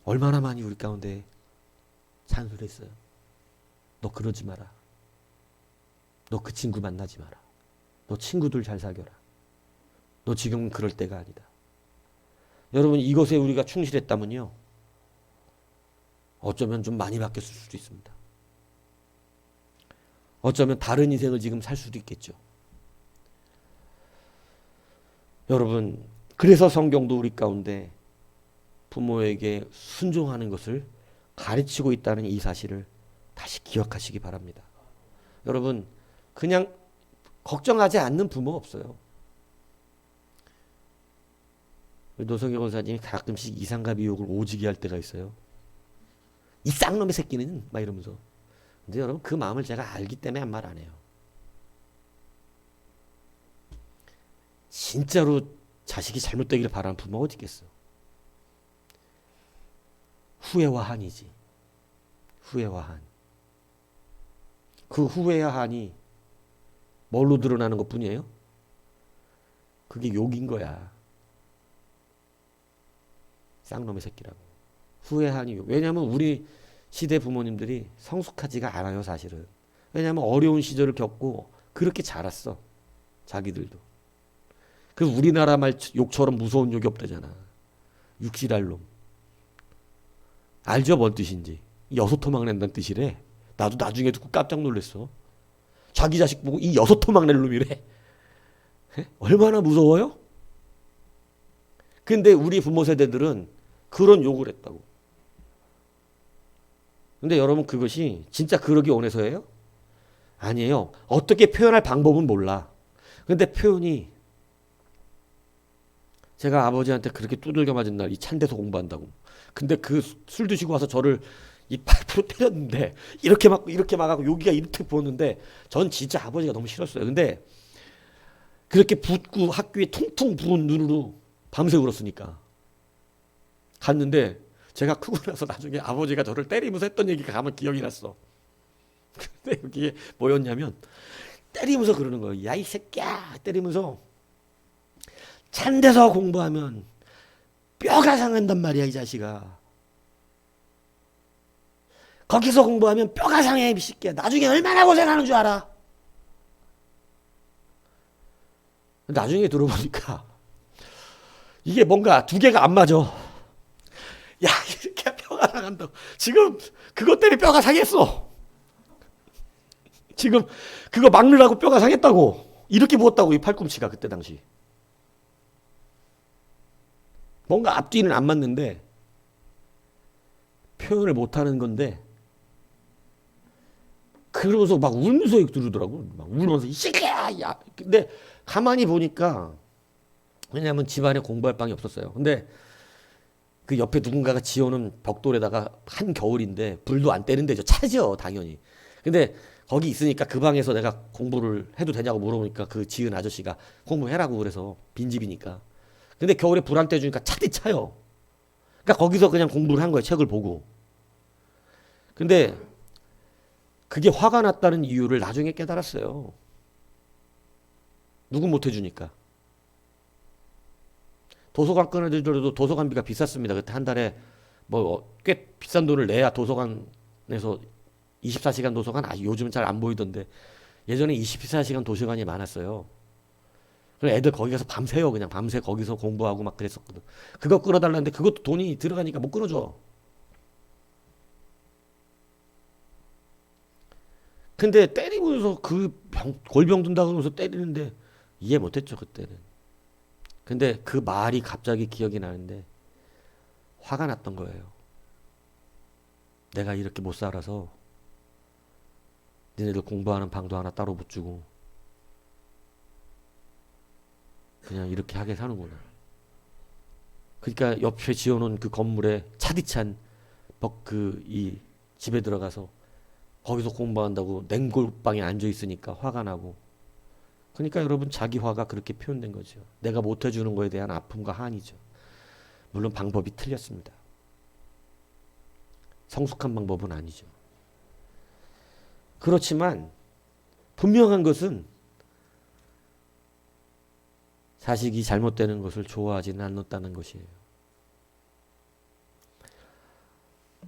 얼마나 많이 우리 가운데 잔소리했어요. 너 그러지 마라. 너 그 친구 만나지 마라. 너 친구들 잘 사겨라. 너 지금 그럴 때가 아니다. 여러분 이것에 우리가 충실했다면요. 어쩌면 좀 많이 바뀌었을 수도 있습니다. 어쩌면 다른 인생을 지금 살 수도 있겠죠. 여러분 그래서 성경도 우리 가운데 부모에게 순종하는 것을 가르치고 있다는 이 사실을 다시 기억하시기 바랍니다. 여러분 그냥 걱정하지 않는 부모 없어요. 노성경 권사님이 가끔씩 이상과 미혹을 오지게 할 때가 있어요. 이 쌍놈의 새끼는 막 이러면서. 근데 여러분 그 마음을 제가 알기 때문에 한 말 안 해요. 진짜로 자식이 잘못되기를 바라는 부모가 어디 있겠어. 후회와 한이지. 후회와 한. 그 후회와 한이 뭘로 드러나는 것뿐이에요? 그게 욕인 거야. 쌍놈의 새끼라고. 후회한이 욕. 왜냐하면 우리 시대 부모님들이 성숙하지가 않아요, 사실은. 왜냐하면 어려운 시절을 겪고 그렇게 자랐어, 자기들도. 그래서 우리나라 말 욕처럼 무서운 욕이 없다잖아. 육실할 놈. 알죠, 뭔 뜻인지. 여소토막 낸다는 뜻이래. 나도 나중에 듣고 깜짝 놀랐어. 자기 자식 보고 이 여소토막 낼 놈이래. 얼마나 무서워요? 근데 우리 부모 세대들은 그런 욕을 했다고. 근데 여러분 그것이 진짜 그러기 원해서예요? 아니에요. 어떻게 표현할 방법은 몰라. 근데 표현이 제가 아버지한테 그렇게 두들겨 맞은 날 이 찬데서 공부한다고. 근데 그 술 드시고 와서 저를 이 8% 때렸는데 이렇게 막 하고 여기가 이렇게 부었는데 전 진짜 아버지가 너무 싫었어요. 근데 그렇게 붓고 학교에 퉁퉁 부은 눈으로 밤새 울었으니까 갔는데 제가 크고 나서 나중에 아버지가 저를 때리면서 했던 얘기가 가만 기억이 났어. 근데 여기에 뭐였냐면 때리면서 그러는 거예요. 야 이 새끼야 때리면서 찬 데서 공부하면 뼈가 상한단 말이야 이 자식아. 거기서 공부하면 뼈가 상해 이 새끼야. 나중에 얼마나 고생하는 줄 알아. 나중에 들어보니까 이게 뭔가 두 개가 안 맞아. 야 이렇게 뼈가 상한다고. 지금 그것 때문에 뼈가 상했어. 지금 그거 막느라고 뼈가 상했다고. 이렇게 부었다고 이 팔꿈치가 그때 당시. 뭔가 앞뒤는 안 맞는데 표현을 못하는 건데 그러면서 막 울면서 들으더라고. 막 울면서 이 새끼야. 야. 근데 가만히 보니까 왜냐하면 집안에 공부할 방이 없었어요. 근데 그 옆에 누군가가 지어놓은 벽돌에다가 한 겨울인데 불도 안 때는 데죠. 차죠 당연히. 근데 거기 있으니까 그 방에서 내가 공부를 해도 되냐고 물어보니까 그 지은 아저씨가 공부해라고 그래서 빈집이니까. 근데 겨울에 불 안 떼주니까 차디 차요. 그러니까 거기서 그냥 공부를 한 거예요. 책을 보고. 근데 그게 화가 났다는 이유를 나중에 깨달았어요. 누구 못 해주니까. 도서관 끊어주더라도 도서관비가 비쌌습니다. 그때 한 달에 뭐 꽤 비싼 돈을 내야 도서관에서 24시간 도서관, 요즘은 잘 안 보이던데 예전에 24시간 도서관이 많았어요. 그래서 애들 거기 가서 밤새요. 그냥 밤새 거기서 공부하고 막 그랬었거든. 그거 끊어달라는데 그것도 돈이 들어가니까 못 끊어줘. 근데 때리면서 골병 든다 그러면서 때리는데 이해 못했죠 그때는. 근데 그 말이 갑자기 기억이 나는데 화가 났던 거예요. 내가 이렇게 못 살아서 니네들 공부하는 방도 하나 따로 못 주고 그냥 이렇게 하게 사는구나. 그러니까 옆에 지어놓은 그 건물에 차디찬 이 집에 들어가서 거기서 공부한다고 냉골방에 앉아 있으니까 화가 나고. 그러니까 여러분 자기 화가 그렇게 표현된 거죠. 내가 못 해주는 거에 대한 아픔과 한이죠. 물론 방법이 틀렸습니다. 성숙한 방법은 아니죠. 그렇지만 분명한 것은 자식이 잘못되는 것을 좋아하지는 않았다는 것이에요.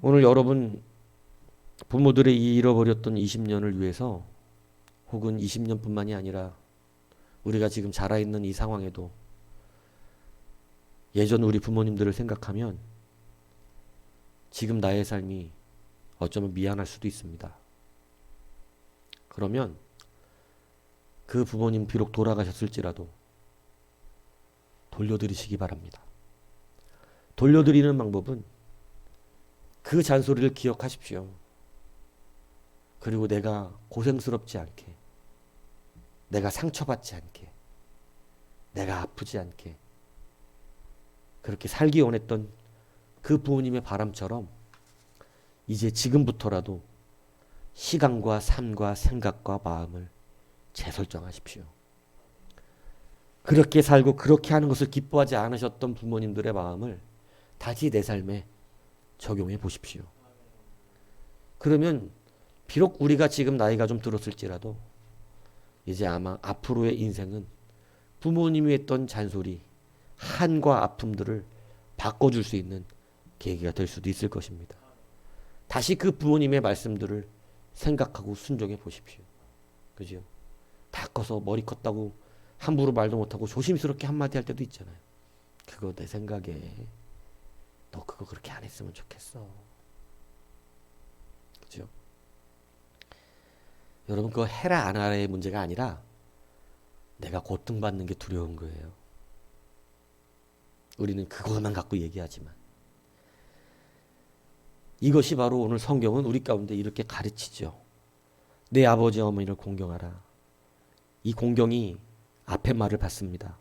오늘 여러분 부모들의 이 잃어버렸던 20년을 위해서 혹은 20년뿐만이 아니라 우리가 지금 자라있는 이 상황에도 예전 우리 부모님들을 생각하면 지금 나의 삶이 어쩌면 미안할 수도 있습니다. 그러면 그 부모님 비록 돌아가셨을지라도 돌려드리시기 바랍니다. 돌려드리는 방법은 그 잔소리를 기억하십시오. 그리고 내가 고생스럽지 않게, 내가 상처받지 않게, 내가 아프지 않게 그렇게 살기 원했던 그 부모님의 바람처럼 이제 지금부터라도 시간과 삶과 생각과 마음을 재설정하십시오. 그렇게 살고 그렇게 하는 것을 기뻐하지 않으셨던 부모님들의 마음을 다시 내 삶에 적용해 보십시오. 그러면 비록 우리가 지금 나이가 좀 들었을지라도 이제 아마 앞으로의 인생은 부모님이 했던 잔소리, 한과 아픔들을 바꿔줄 수 있는 계기가 될 수도 있을 것입니다. 다시 그 부모님의 말씀들을 생각하고 순종해 보십시오. 그죠? 다 커서 머리 컸다고 함부로 말도 못하고 조심스럽게 한마디 할 때도 있잖아요. 그거 내 생각에 너 그거 그렇게 안 했으면 좋겠어. 그죠? 여러분 그거 해라 안 하라의 문제가 아니라 내가 고통받는 게 두려운 거예요. 우리는 그것만 갖고 얘기하지만 이것이 바로 오늘 성경은 우리 가운데 이렇게 가르치죠. 내 아버지 어머니를 공경하라. 이 공경이 앞에 말을 받습니다.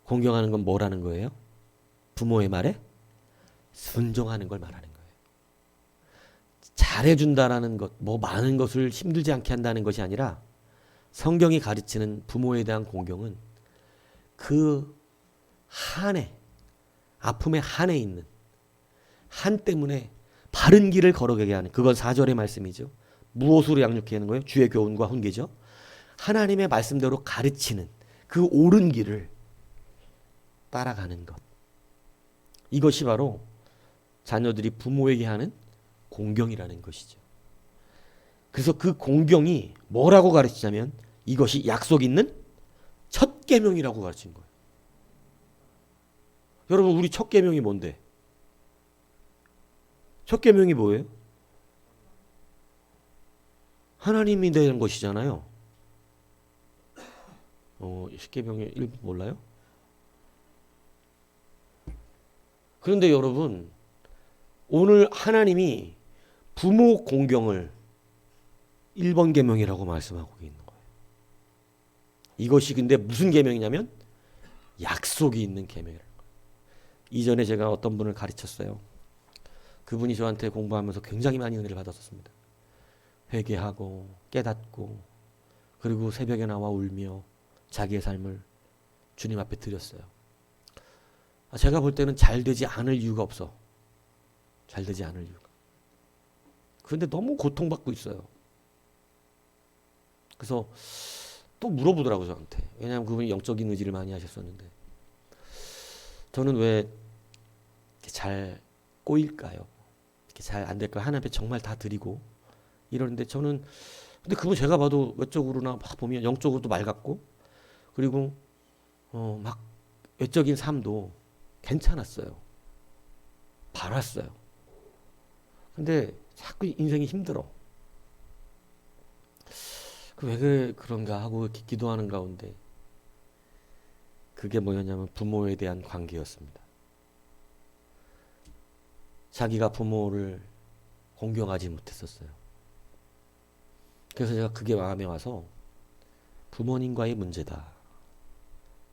공경하는 건 뭐라는 거예요? 부모의 말에 순종하는 걸 말하는 거예요. 잘해준다라는 것, 뭐 많은 것을 힘들지 않게 한다는 것이 아니라 성경이 가르치는 부모에 대한 공경은 그 한에, 아픔의 한에 있는 한 때문에 바른 길을 걸어가게 하는, 그건 4절의 말씀이죠. 무엇으로 양육해 하는 거예요? 주의 교훈과 훈계죠. 하나님의 말씀대로 가르치는 그 옳은 길을 따라가는 것. 이것이 바로 자녀들이 부모에게 하는 공경이라는 것이죠. 그래서 그 공경이 뭐라고 가르치냐면 이것이 약속 있는 첫 계명이라고 가르친 거예요. 여러분 우리 첫 계명이 뭔데? 첫 계명이 뭐예요? 하나님이 대한 것이잖아요. 십계명의 일부 몰라요? 그런데 여러분 오늘 하나님이 부모 공경을 1번 계명이라고 말씀하고 있는 거예요. 이것이 근데 무슨 계명이냐면 약속이 있는 계명이라는 거예요. 이전에 제가 어떤 분을 가르쳤어요. 그분이 저한테 공부하면서 굉장히 많이 은혜를 받았었습니다. 회개하고 깨닫고 그리고 새벽에 나와 울며 자기의 삶을 주님 앞에 드렸어요. 제가 볼 때는 잘 되지 않을 이유가 없어. 잘 되지 않을 이유가. 그런데 너무 고통받고 있어요. 그래서 또 물어보더라고요 저한테. 왜냐하면 그분이 영적인 의지를 많이 하셨었는데 저는 왜 이렇게 잘 꼬일까요? 이렇게 잘 안 될까요? 하나님 앞에 정말 다 드리고 이러는데 저는 근데 그분 제가 봐도 외적으로나 막 보면 영적으로도 맑았고 그리고 막 외적인 삶도 괜찮았어요. 바랐어요. 근데 자꾸 인생이 힘들어. 왜 그런가 하고 이렇게 기도하는 가운데 그게 뭐였냐면 부모에 대한 관계였습니다. 자기가 부모를 공경하지 못했었어요. 그래서 제가 그게 마음에 와서 부모님과의 문제다.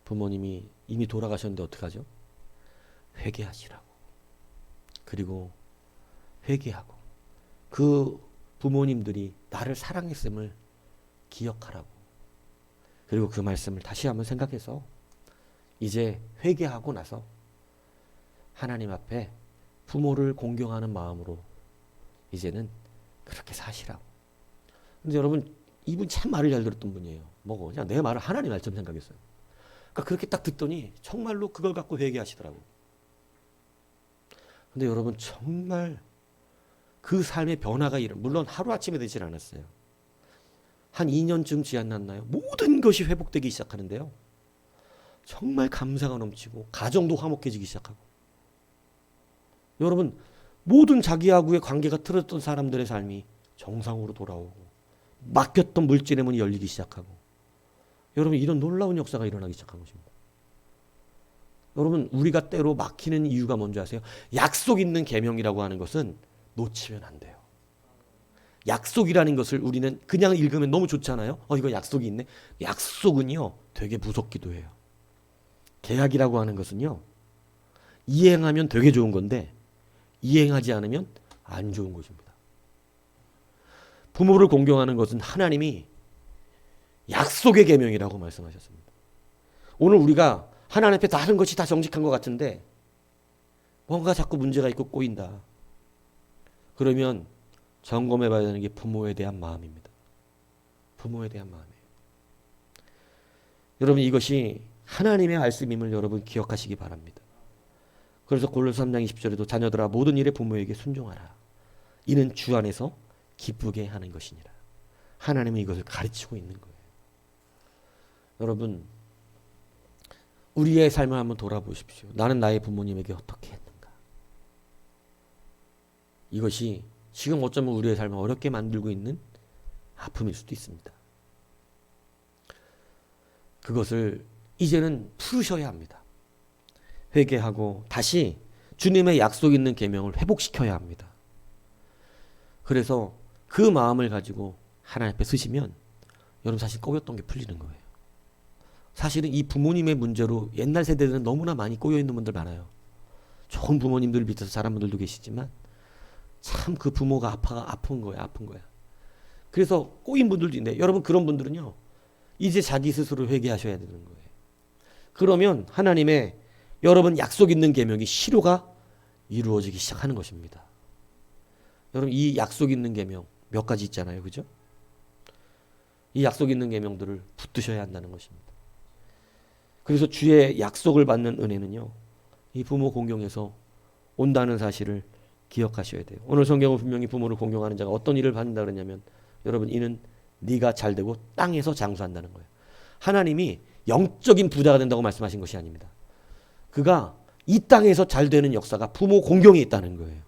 부모님이 이미 돌아가셨는데 어떡하죠? 회개하시라고. 그리고 회개하고 그 부모님들이 나를 사랑했음을 기억하라고. 그리고 그 말씀을 다시 한번 생각해서 이제 회개하고 나서 하나님 앞에 부모를 공경하는 마음으로 이제는 그렇게 사시라고. 근데 여러분 이분 참 말을 잘 들었던 분이에요. 뭐고 그냥 내 말을 하나님 말처럼 생각했어요. 그러니까 그렇게 딱 듣더니 정말로 그걸 갖고 회개하시더라고. 근데 여러분 정말 그 삶의 변화가 물론 하루아침에 되질 않았어요. 한 2년쯤 지났나요? 모든 것이 회복되기 시작하는데요. 정말 감사가 넘치고 가정도 화목해지기 시작하고 여러분 모든 자기하고의 관계가 틀어졌던 사람들의 삶이 정상으로 돌아오고 막혔던 물질의 문이 열리기 시작하고 여러분 이런 놀라운 역사가 일어나기 시작한 것입니다. 여러분 우리가 때로 막히는 이유가 뭔지 아세요? 약속 있는 계명이라고 하는 것은 놓치면 안 돼요. 약속이라는 것을 우리는 그냥 읽으면 너무 좋잖아요. 이거 약속이 있네. 약속은요 되게 무섭기도 해요. 계약이라고 하는 것은요 이행하면 되게 좋은 건데 이행하지 않으면 안 좋은 것입니다. 부모를 공경하는 것은 하나님이 약속의 계명이라고 말씀하셨습니다. 오늘 우리가 하나님 앞에 다른 것이 다 정직한 것 같은데 뭔가 자꾸 문제가 있고 꼬인다. 그러면 점검해 봐야 되는 게 부모에 대한 마음입니다. 부모에 대한 마음이에요. 여러분 이것이 하나님의 말씀임을 여러분 기억하시기 바랍니다. 그래서 골로새 3장 20절에도 자녀들아 모든 일에 부모에게 순종하라. 이는 주 안에서 기쁘게 하는 것이니라. 하나님은 이것을 가르치고 있는 거예요. 여러분 우리의 삶을 한번 돌아보십시오. 나는 나의 부모님에게 어떻게 했는가. 이것이 지금 어쩌면 우리의 삶을 어렵게 만들고 있는 아픔일 수도 있습니다. 그것을 이제는 풀으셔야 합니다. 회개하고 다시 주님의 약속 있는 계명을 회복시켜야 합니다. 그래서 그 마음을 가지고 하나님 앞에 서시면 여러분 사실 꼬였던 게 풀리는 거예요. 사실은 이 부모님의 문제로 옛날 세대들은 너무나 많이 꼬여있는 분들 많아요. 좋은 부모님들 밑에서 자란 분들도 계시지만 참 그 부모가 아픈 거야. 그래서 꼬인 분들도 있는데 여러분 그런 분들은요. 이제 자기 스스로 회개하셔야 되는 거예요. 그러면 하나님의 여러분 약속 있는 계명이 실효가 이루어지기 시작하는 것입니다. 여러분 이 약속 있는 계명 몇 가지 있잖아요. 그죠? 이 약속 있는 계명들을 붙드셔야 한다는 것입니다. 그래서 주의 약속을 받는 은혜는요. 이 부모 공경에서 온다는 사실을 기억하셔야 돼요. 오늘 성경은 분명히 부모를 공경하는 자가 어떤 일을 받는다 그러냐면 여러분 이는 네가 잘되고 땅에서 장수한다는 거예요. 하나님이 영적인 부자가 된다고 말씀하신 것이 아닙니다. 그가 이 땅에서 잘되는 역사가 부모 공경에 있다는 거예요.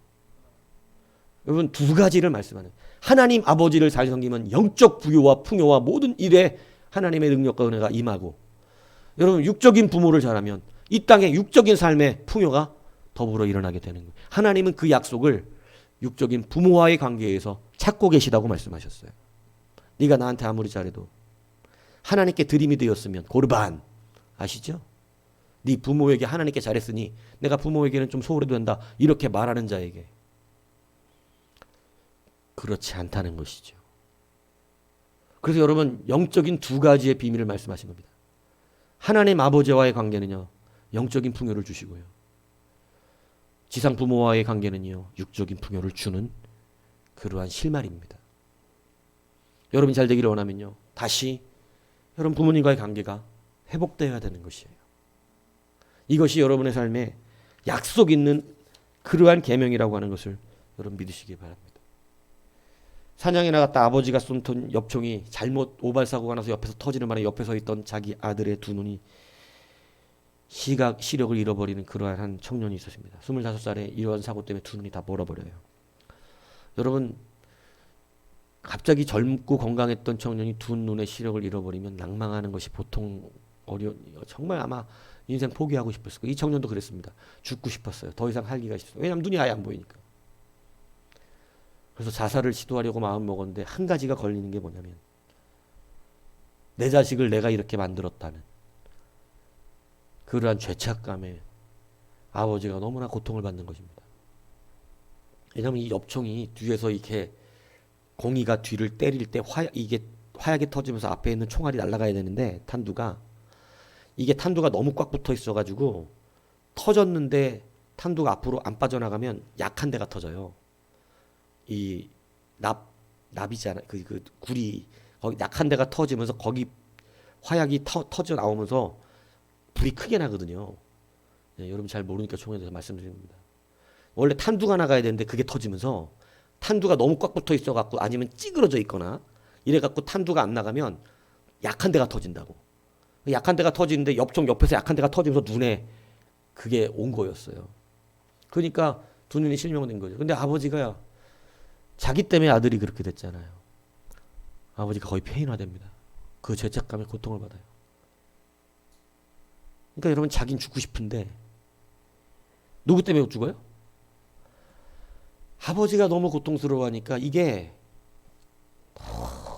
여러분 두 가지를 말씀하는 하나님 아버지를 잘 섬기면 영적 부유와 풍요와 모든 일에 하나님의 능력과 은혜가 임하고 여러분 육적인 부모를 잘하면 이 땅의 육적인 삶의 풍요가 더불어 일어나게 되는 거예요. 하나님은 그 약속을 육적인 부모와의 관계에서 찾고 계시다고 말씀하셨어요. 네가 나한테 아무리 잘해도 하나님께 드림이 되었으면 고르반 아시죠? 네 부모에게 하나님께 잘했으니 내가 부모에게는 좀 소홀해도 된다. 이렇게 말하는 자에게 그렇지 않다는 것이죠. 그래서 여러분 영적인 두 가지의 비밀을 말씀하신 겁니다. 하나님 아버지와의 관계는요. 영적인 풍요를 주시고요. 지상 부모와의 관계는요. 육적인 풍요를 주는 그러한 실마리입니다. 여러분이 잘 되기를 원하면요. 다시 여러분 부모님과의 관계가 회복되어야 되는 것이에요. 이것이 여러분의 삶에 약속 있는 그러한 계명이라고 하는 것을 여러분 믿으시기 바랍니다. 사냥에 나갔다 아버지가 쏜던 엽총이 잘못 오발사고가 나서 옆에서 터지는 바람에 옆에 서 있던 자기 아들의 두 눈이 시력을 잃어버리는 그러한 한 청년이 있었습니다. 25살에 이러한 사고 때문에 두 눈이 다 멀어버려요. 여러분 갑자기 젊고 건강했던 청년이 두 눈의 시력을 잃어버리면 낭망하는 것이 보통 정말 아마 인생 포기하고 싶었을 거예요. 이 청년도 그랬습니다. 죽고 싶었어요. 더 이상 살기가 싫어요. 왜냐하면 눈이 아예 안 보이니까. 그래서 자살을 시도하려고 마음 먹었는데 한 가지가 걸리는 게 뭐냐면 내 자식을 내가 이렇게 만들었다는 그러한 죄책감에 아버지가 너무나 고통을 받는 것입니다. 왜냐하면 이 엽총이 뒤에서 이렇게 공이가 뒤를 때릴 때 이게 화약이 터지면서 앞에 있는 총알이 날아가야 되는데 이게 탄두가 너무 꽉 붙어 있어가지고 터졌는데 탄두가 앞으로 안 빠져나가면 약한 데가 터져요. 이 납이잖아. 그 굴이 거기 약한 데가 터지면서 거기 화약이 터져 나오면서 불이 크게 나거든요. 네, 여러분 잘 모르니까 총에 대해서 말씀드리는 겁니다. 원래 탄두가 나가야 되는데 그게 터지면서 탄두가 너무 꽉 붙어 있어갖고 아니면 찌그러져 있거나 이래갖고 탄두가 안 나가면 약한 데가 터진다고. 약한 데가 터지는데 엽총 옆에서 약한 데가 터지면서 눈에 그게 온 거였어요. 그러니까 두 눈이 실명된 거죠. 근데 아버지가 자기 때문에 아들이 그렇게 됐잖아요. 아버지가 거의 폐인화됩니다. 그 죄책감에 고통을 받아요. 그러니까 여러분 자기는 죽고 싶은데 누구 때문에 죽어요? 아버지가 너무 고통스러워하니까 이게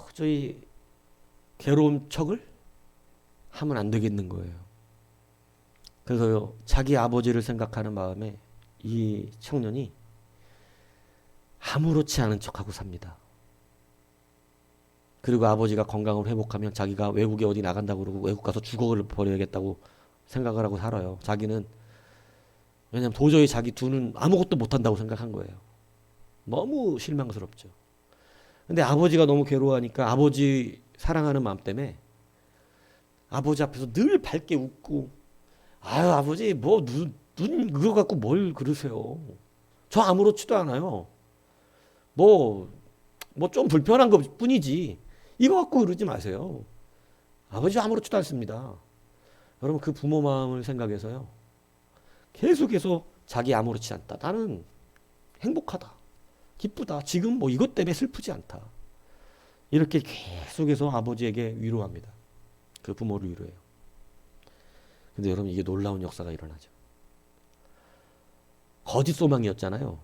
도저히 괴로운 척을 하면 안 되겠는 거예요. 그래서 자기 아버지를 생각하는 마음에 이 청년이 아무렇지 않은 척하고 삽니다. 그리고 아버지가 건강을 회복하면 자기가 외국에 어디 나간다고 그러고 외국 가서 죽어를 버려야겠다고 생각을 하고 살아요. 자기는 왜냐면 도저히 자기 두 눈 아무것도 못한다고 생각한 거예요. 너무 실망스럽죠. 근데 아버지가 너무 괴로워하니까 아버지 사랑하는 마음 때문에 아버지 앞에서 늘 밝게 웃고 아유 아버지 뭐 눈 그거 갖고 뭘 그러세요. 저 아무렇지도 않아요. 뭐 좀 불편한 것 뿐이지 이거 갖고 그러지 마세요. 아버지 아무렇지도 않습니다. 여러분 그 부모 마음을 생각해서요. 계속해서 자기 아무렇지 않다. 나는 행복하다. 기쁘다. 지금 뭐 이것 때문에 슬프지 않다. 이렇게 계속해서 아버지에게 위로합니다. 그 부모를 위로해요. 근데 여러분 이게 놀라운 역사가 일어나죠. 거짓 소망이었잖아요.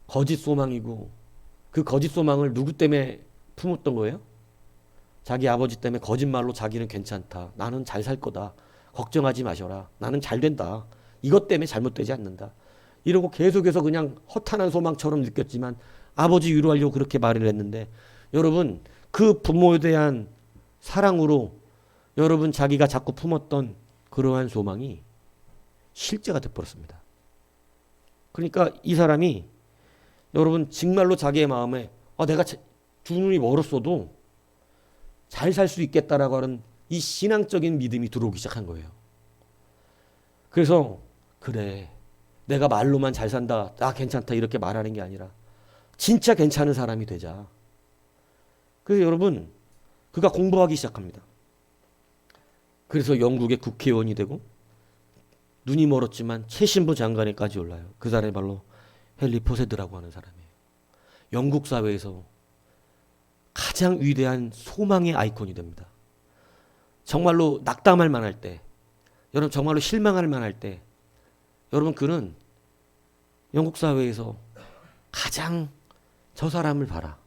거짓 소망이고 그 거짓 소망을 누구 때문에 품었던 거예요? 자기 아버지 때문에 거짓말로 자기는 괜찮다. 나는 잘 살 거다. 걱정하지 마셔라. 나는 잘 된다. 이것 때문에 잘못되지 않는다. 이러고 계속해서 그냥 허탄한 소망처럼 느꼈지만 아버지 위로하려고 그렇게 말을 했는데 여러분 그 부모에 대한 사랑으로 여러분 자기가 자꾸 품었던 그러한 소망이 실제가 돼버렸습니다. 그러니까 이 사람이 여러분 정말로 자기의 마음에 내가 두 눈이 멀었어도 잘 살 수 있겠다라고 하는 이 신앙적인 믿음이 들어오기 시작한 거예요. 그래서 그래 내가 말로만 잘 산다 나 괜찮다 이렇게 말하는 게 아니라 진짜 괜찮은 사람이 되자. 그래서 여러분 그가 공부하기 시작합니다. 그래서 영국의 국회의원이 되고 눈이 멀었지만 최신부 장관에까지 올라요. 그 사람이 바로 헨리 포세드라고 하는 사람이에요. 영국 사회에서 가장 위대한 소망의 아이콘이 됩니다. 정말로 낙담할 만할 때, 여러분 정말로 실망할 만할 때, 여러분 그는 영국 사회에서 가장 저 사람을 봐라.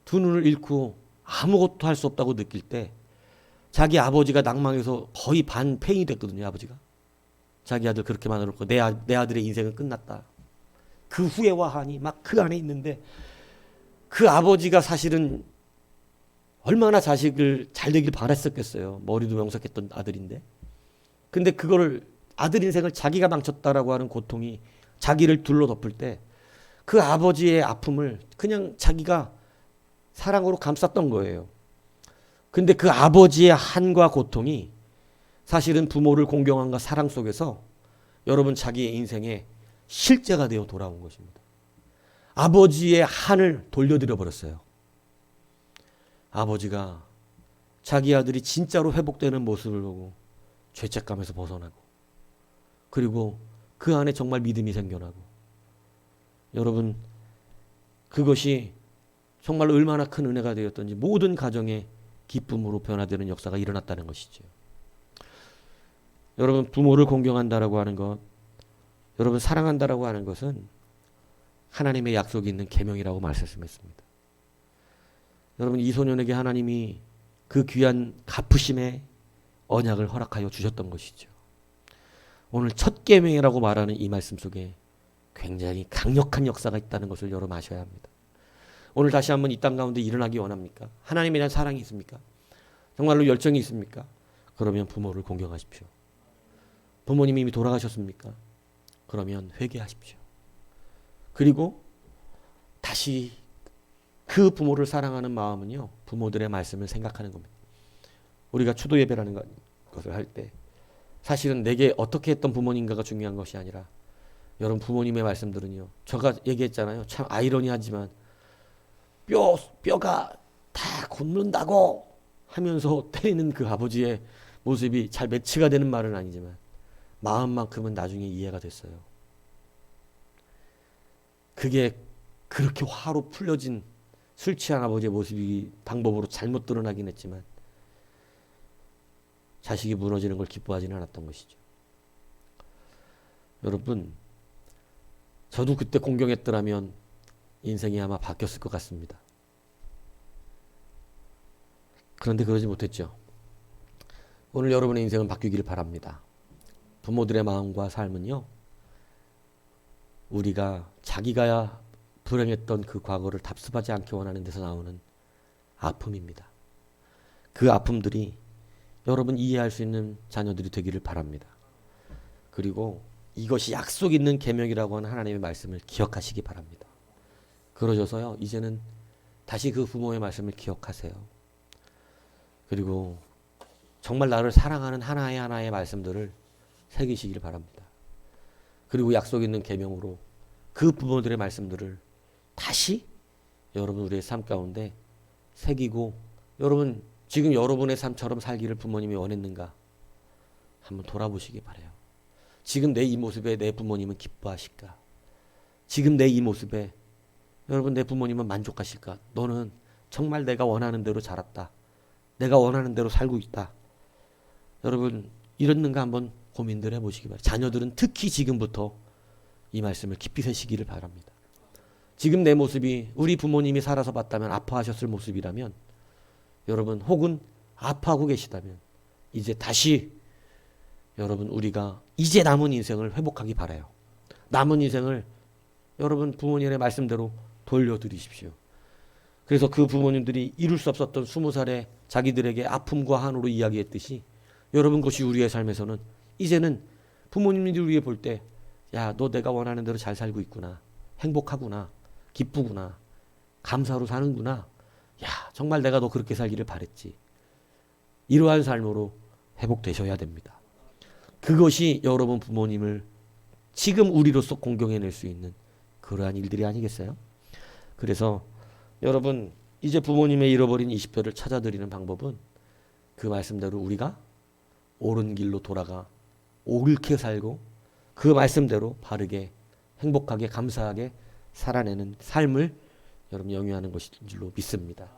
두 눈을 잃고 아무것도 할 수 없다고 느낄 때 자기 아버지가 낭망해서 거의 반폐인이 됐거든요. 아버지가. 자기 아들 그렇게 만들었고 내 아들의 인생은 끝났다. 그 후회와 한이 막 그 안에 있는데 그 아버지가 사실은 얼마나 자식을 잘 되길 바랬었겠어요. 머리도 명석했던 아들인데. 근데 그거를 아들 인생을 자기가 망쳤다라고 하는 고통이 자기를 둘러 덮을 때 그 아버지의 아픔을 그냥 자기가 사랑으로 감쌌던 거예요. 근데 그 아버지의 한과 고통이 사실은 부모를 공경함과 사랑 속에서 여러분 자기의 인생에 실제가 되어 돌아온 것입니다. 아버지의 한을 돌려드려 버렸어요. 아버지가 자기 아들이 진짜로 회복되는 모습을 보고 죄책감에서 벗어나고 그리고 그 안에 정말 믿음이 생겨나고 여러분 그것이 정말 얼마나 큰 은혜가 되었던지 모든 가정의 기쁨으로 변화되는 역사가 일어났다는 것이죠. 여러분 부모를 공경한다라고 하는 것, 여러분 사랑한다라고 하는 것은 하나님의 약속이 있는 계명이라고 말씀했습니다. 여러분 이 소년에게 하나님이 그 귀한 갚으심의 언약을 허락하여 주셨던 것이죠. 오늘 첫 계명이라고 말하는 이 말씀 속에 굉장히 강력한 역사가 있다는 것을 여러분 아셔야 합니다. 오늘 다시 한번 이 땅 가운데 일어나기 원합니까? 하나님에 대한 사랑이 있습니까? 정말로 열정이 있습니까? 그러면 부모를 공경하십시오. 부모님이 이미 돌아가셨습니까? 그러면 회개하십시오. 그리고 다시 그 부모를 사랑하는 마음은요, 부모들의 말씀을 생각하는 겁니다. 우리가 추도 예배라는 것을 할 때 사실은 내게 어떻게 했던 부모님가가 중요한 것이 아니라 여러분 부모님의 말씀들은요, 제가 얘기했잖아요. 참 아이러니하지만 뼈가 다 굳는다고 하면서 때리는 그 아버지의 모습이 잘 매치가 되는 말은 아니지만 마음만큼은 나중에 이해가 됐어요. 그게 그렇게 화로 풀려진 술 취한 아버지의 모습이 방법으로 잘못 드러나긴 했지만 자식이 무너지는 걸 기뻐하지는 않았던 것이죠. 여러분 저도 그때 공경했더라면 인생이 아마 바뀌었을 것 같습니다. 그런데 그러지 못했죠. 오늘 여러분의 인생은 바뀌기를 바랍니다. 부모들의 마음과 삶은요, 우리가 자기가 불행했던 그 과거를 답습하지 않게 원하는 데서 나오는 아픔입니다. 그 아픔들이 여러분 이해할 수 있는 자녀들이 되기를 바랍니다. 그리고 이것이 약속 있는 계명이라고 하는 하나님의 말씀을 기억하시기 바랍니다. 그러셔서요, 이제는 다시 그 부모의 말씀을 기억하세요. 그리고 정말 나를 사랑하는 하나의 말씀들을 새기시길 바랍니다. 그리고 약속 있는 계명으로 그 부모들의 말씀들을 다시 여러분 우리의 삶 가운데 새기고, 여러분 지금 여러분의 삶처럼 살기를 부모님이 원했는가 한번 돌아보시기 바라요. 지금 내 이 모습에 내 부모님은 기뻐하실까? 지금 내 이 모습에 여러분 내 부모님은 만족하실까? 너는 정말 내가 원하는 대로 자랐다. 내가 원하는 대로 살고 있다. 여러분 이랬는가 한번 고민들 해보시기 바랍니다. 자녀들은 특히 지금부터 이 말씀을 깊이 새시기를 바랍니다. 지금 내 모습이 우리 부모님이 살아서 봤다면 아파하셨을 모습이라면, 여러분 혹은 아파하고 계시다면 이제 다시 여러분 우리가 이제 남은 인생을 회복하기 바라요. 남은 인생을 여러분 부모님의 말씀대로 돌려드리십시오. 그래서 그 부모님들이 이룰 수 없었던 20살에 자기들에게 아픔과 한으로 이야기했듯이, 여러분 것이 우리의 삶에서는 이제는 부모님들이 우리에 볼 때, 야, 너 내가 원하는 대로 잘 살고 있구나, 행복하구나, 기쁘구나, 감사로 사는구나, 야, 정말 내가 너 그렇게 살기를 바랬지. 이러한 삶으로 회복되셔야 됩니다. 그것이 여러분 부모님을 지금 우리로서 공경해낼 수 있는 그러한 일들이 아니겠어요? 그래서 여러분 이제 부모님의 잃어버린 20대를 찾아드리는 방법은 그 말씀대로 우리가 옳은 길로 돌아가 옳게 살고 그 말씀대로 바르게 행복하게 감사하게 살아내는 삶을 여러분 영위하는 것인 줄로 믿습니다.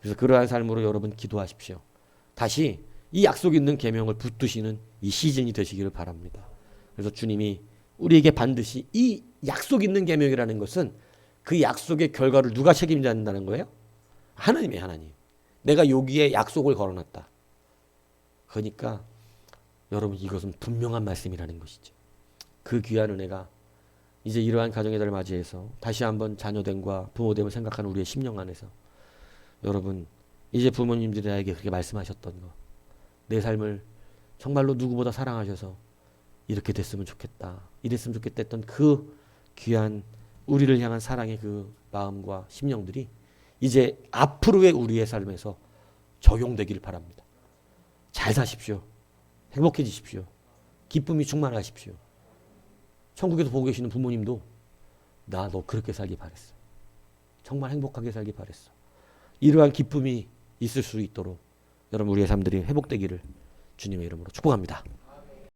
그래서 그러한 삶으로 여러분 기도하십시오. 다시 이 약속 있는 계명을 붙드시는 이 시즌이 되시기를 바랍니다. 그래서 주님이 우리에게 반드시 이 약속 있는 계명이라는 것은 그 약속의 결과를 누가 책임져야 한다는 거예요? 하나님이 하나님. 내가 여기에 약속을 걸어놨다. 그러니까 여러분 이것은 분명한 말씀이라는 것이죠. 그 귀한 은혜가 이제 이러한 가정의 달을 맞이해서 다시 한번 자녀됨과 부모됨을 생각하는 우리의 심령 안에서, 여러분 이제 부모님들이 나에게 그렇게 말씀하셨던 거, 내 삶을 정말로 누구보다 사랑하셔서 이렇게 됐으면 좋겠다, 이랬으면 좋겠다 했던 그 귀한 우리를 향한 사랑의 그 마음과 심령들이 이제 앞으로의 우리의 삶에서 적용되기를 바랍니다. 잘 사십시오. 행복해지십시오. 기쁨이 충만하십시오. 천국에서 보고 계시는 부모님도 나 너 그렇게 살기 바랬어. 정말 행복하게 살기 바랬어. 이러한 기쁨이 있을 수 있도록 여러분 우리의 삶들이 회복되기를 주님의 이름으로 축복합니다.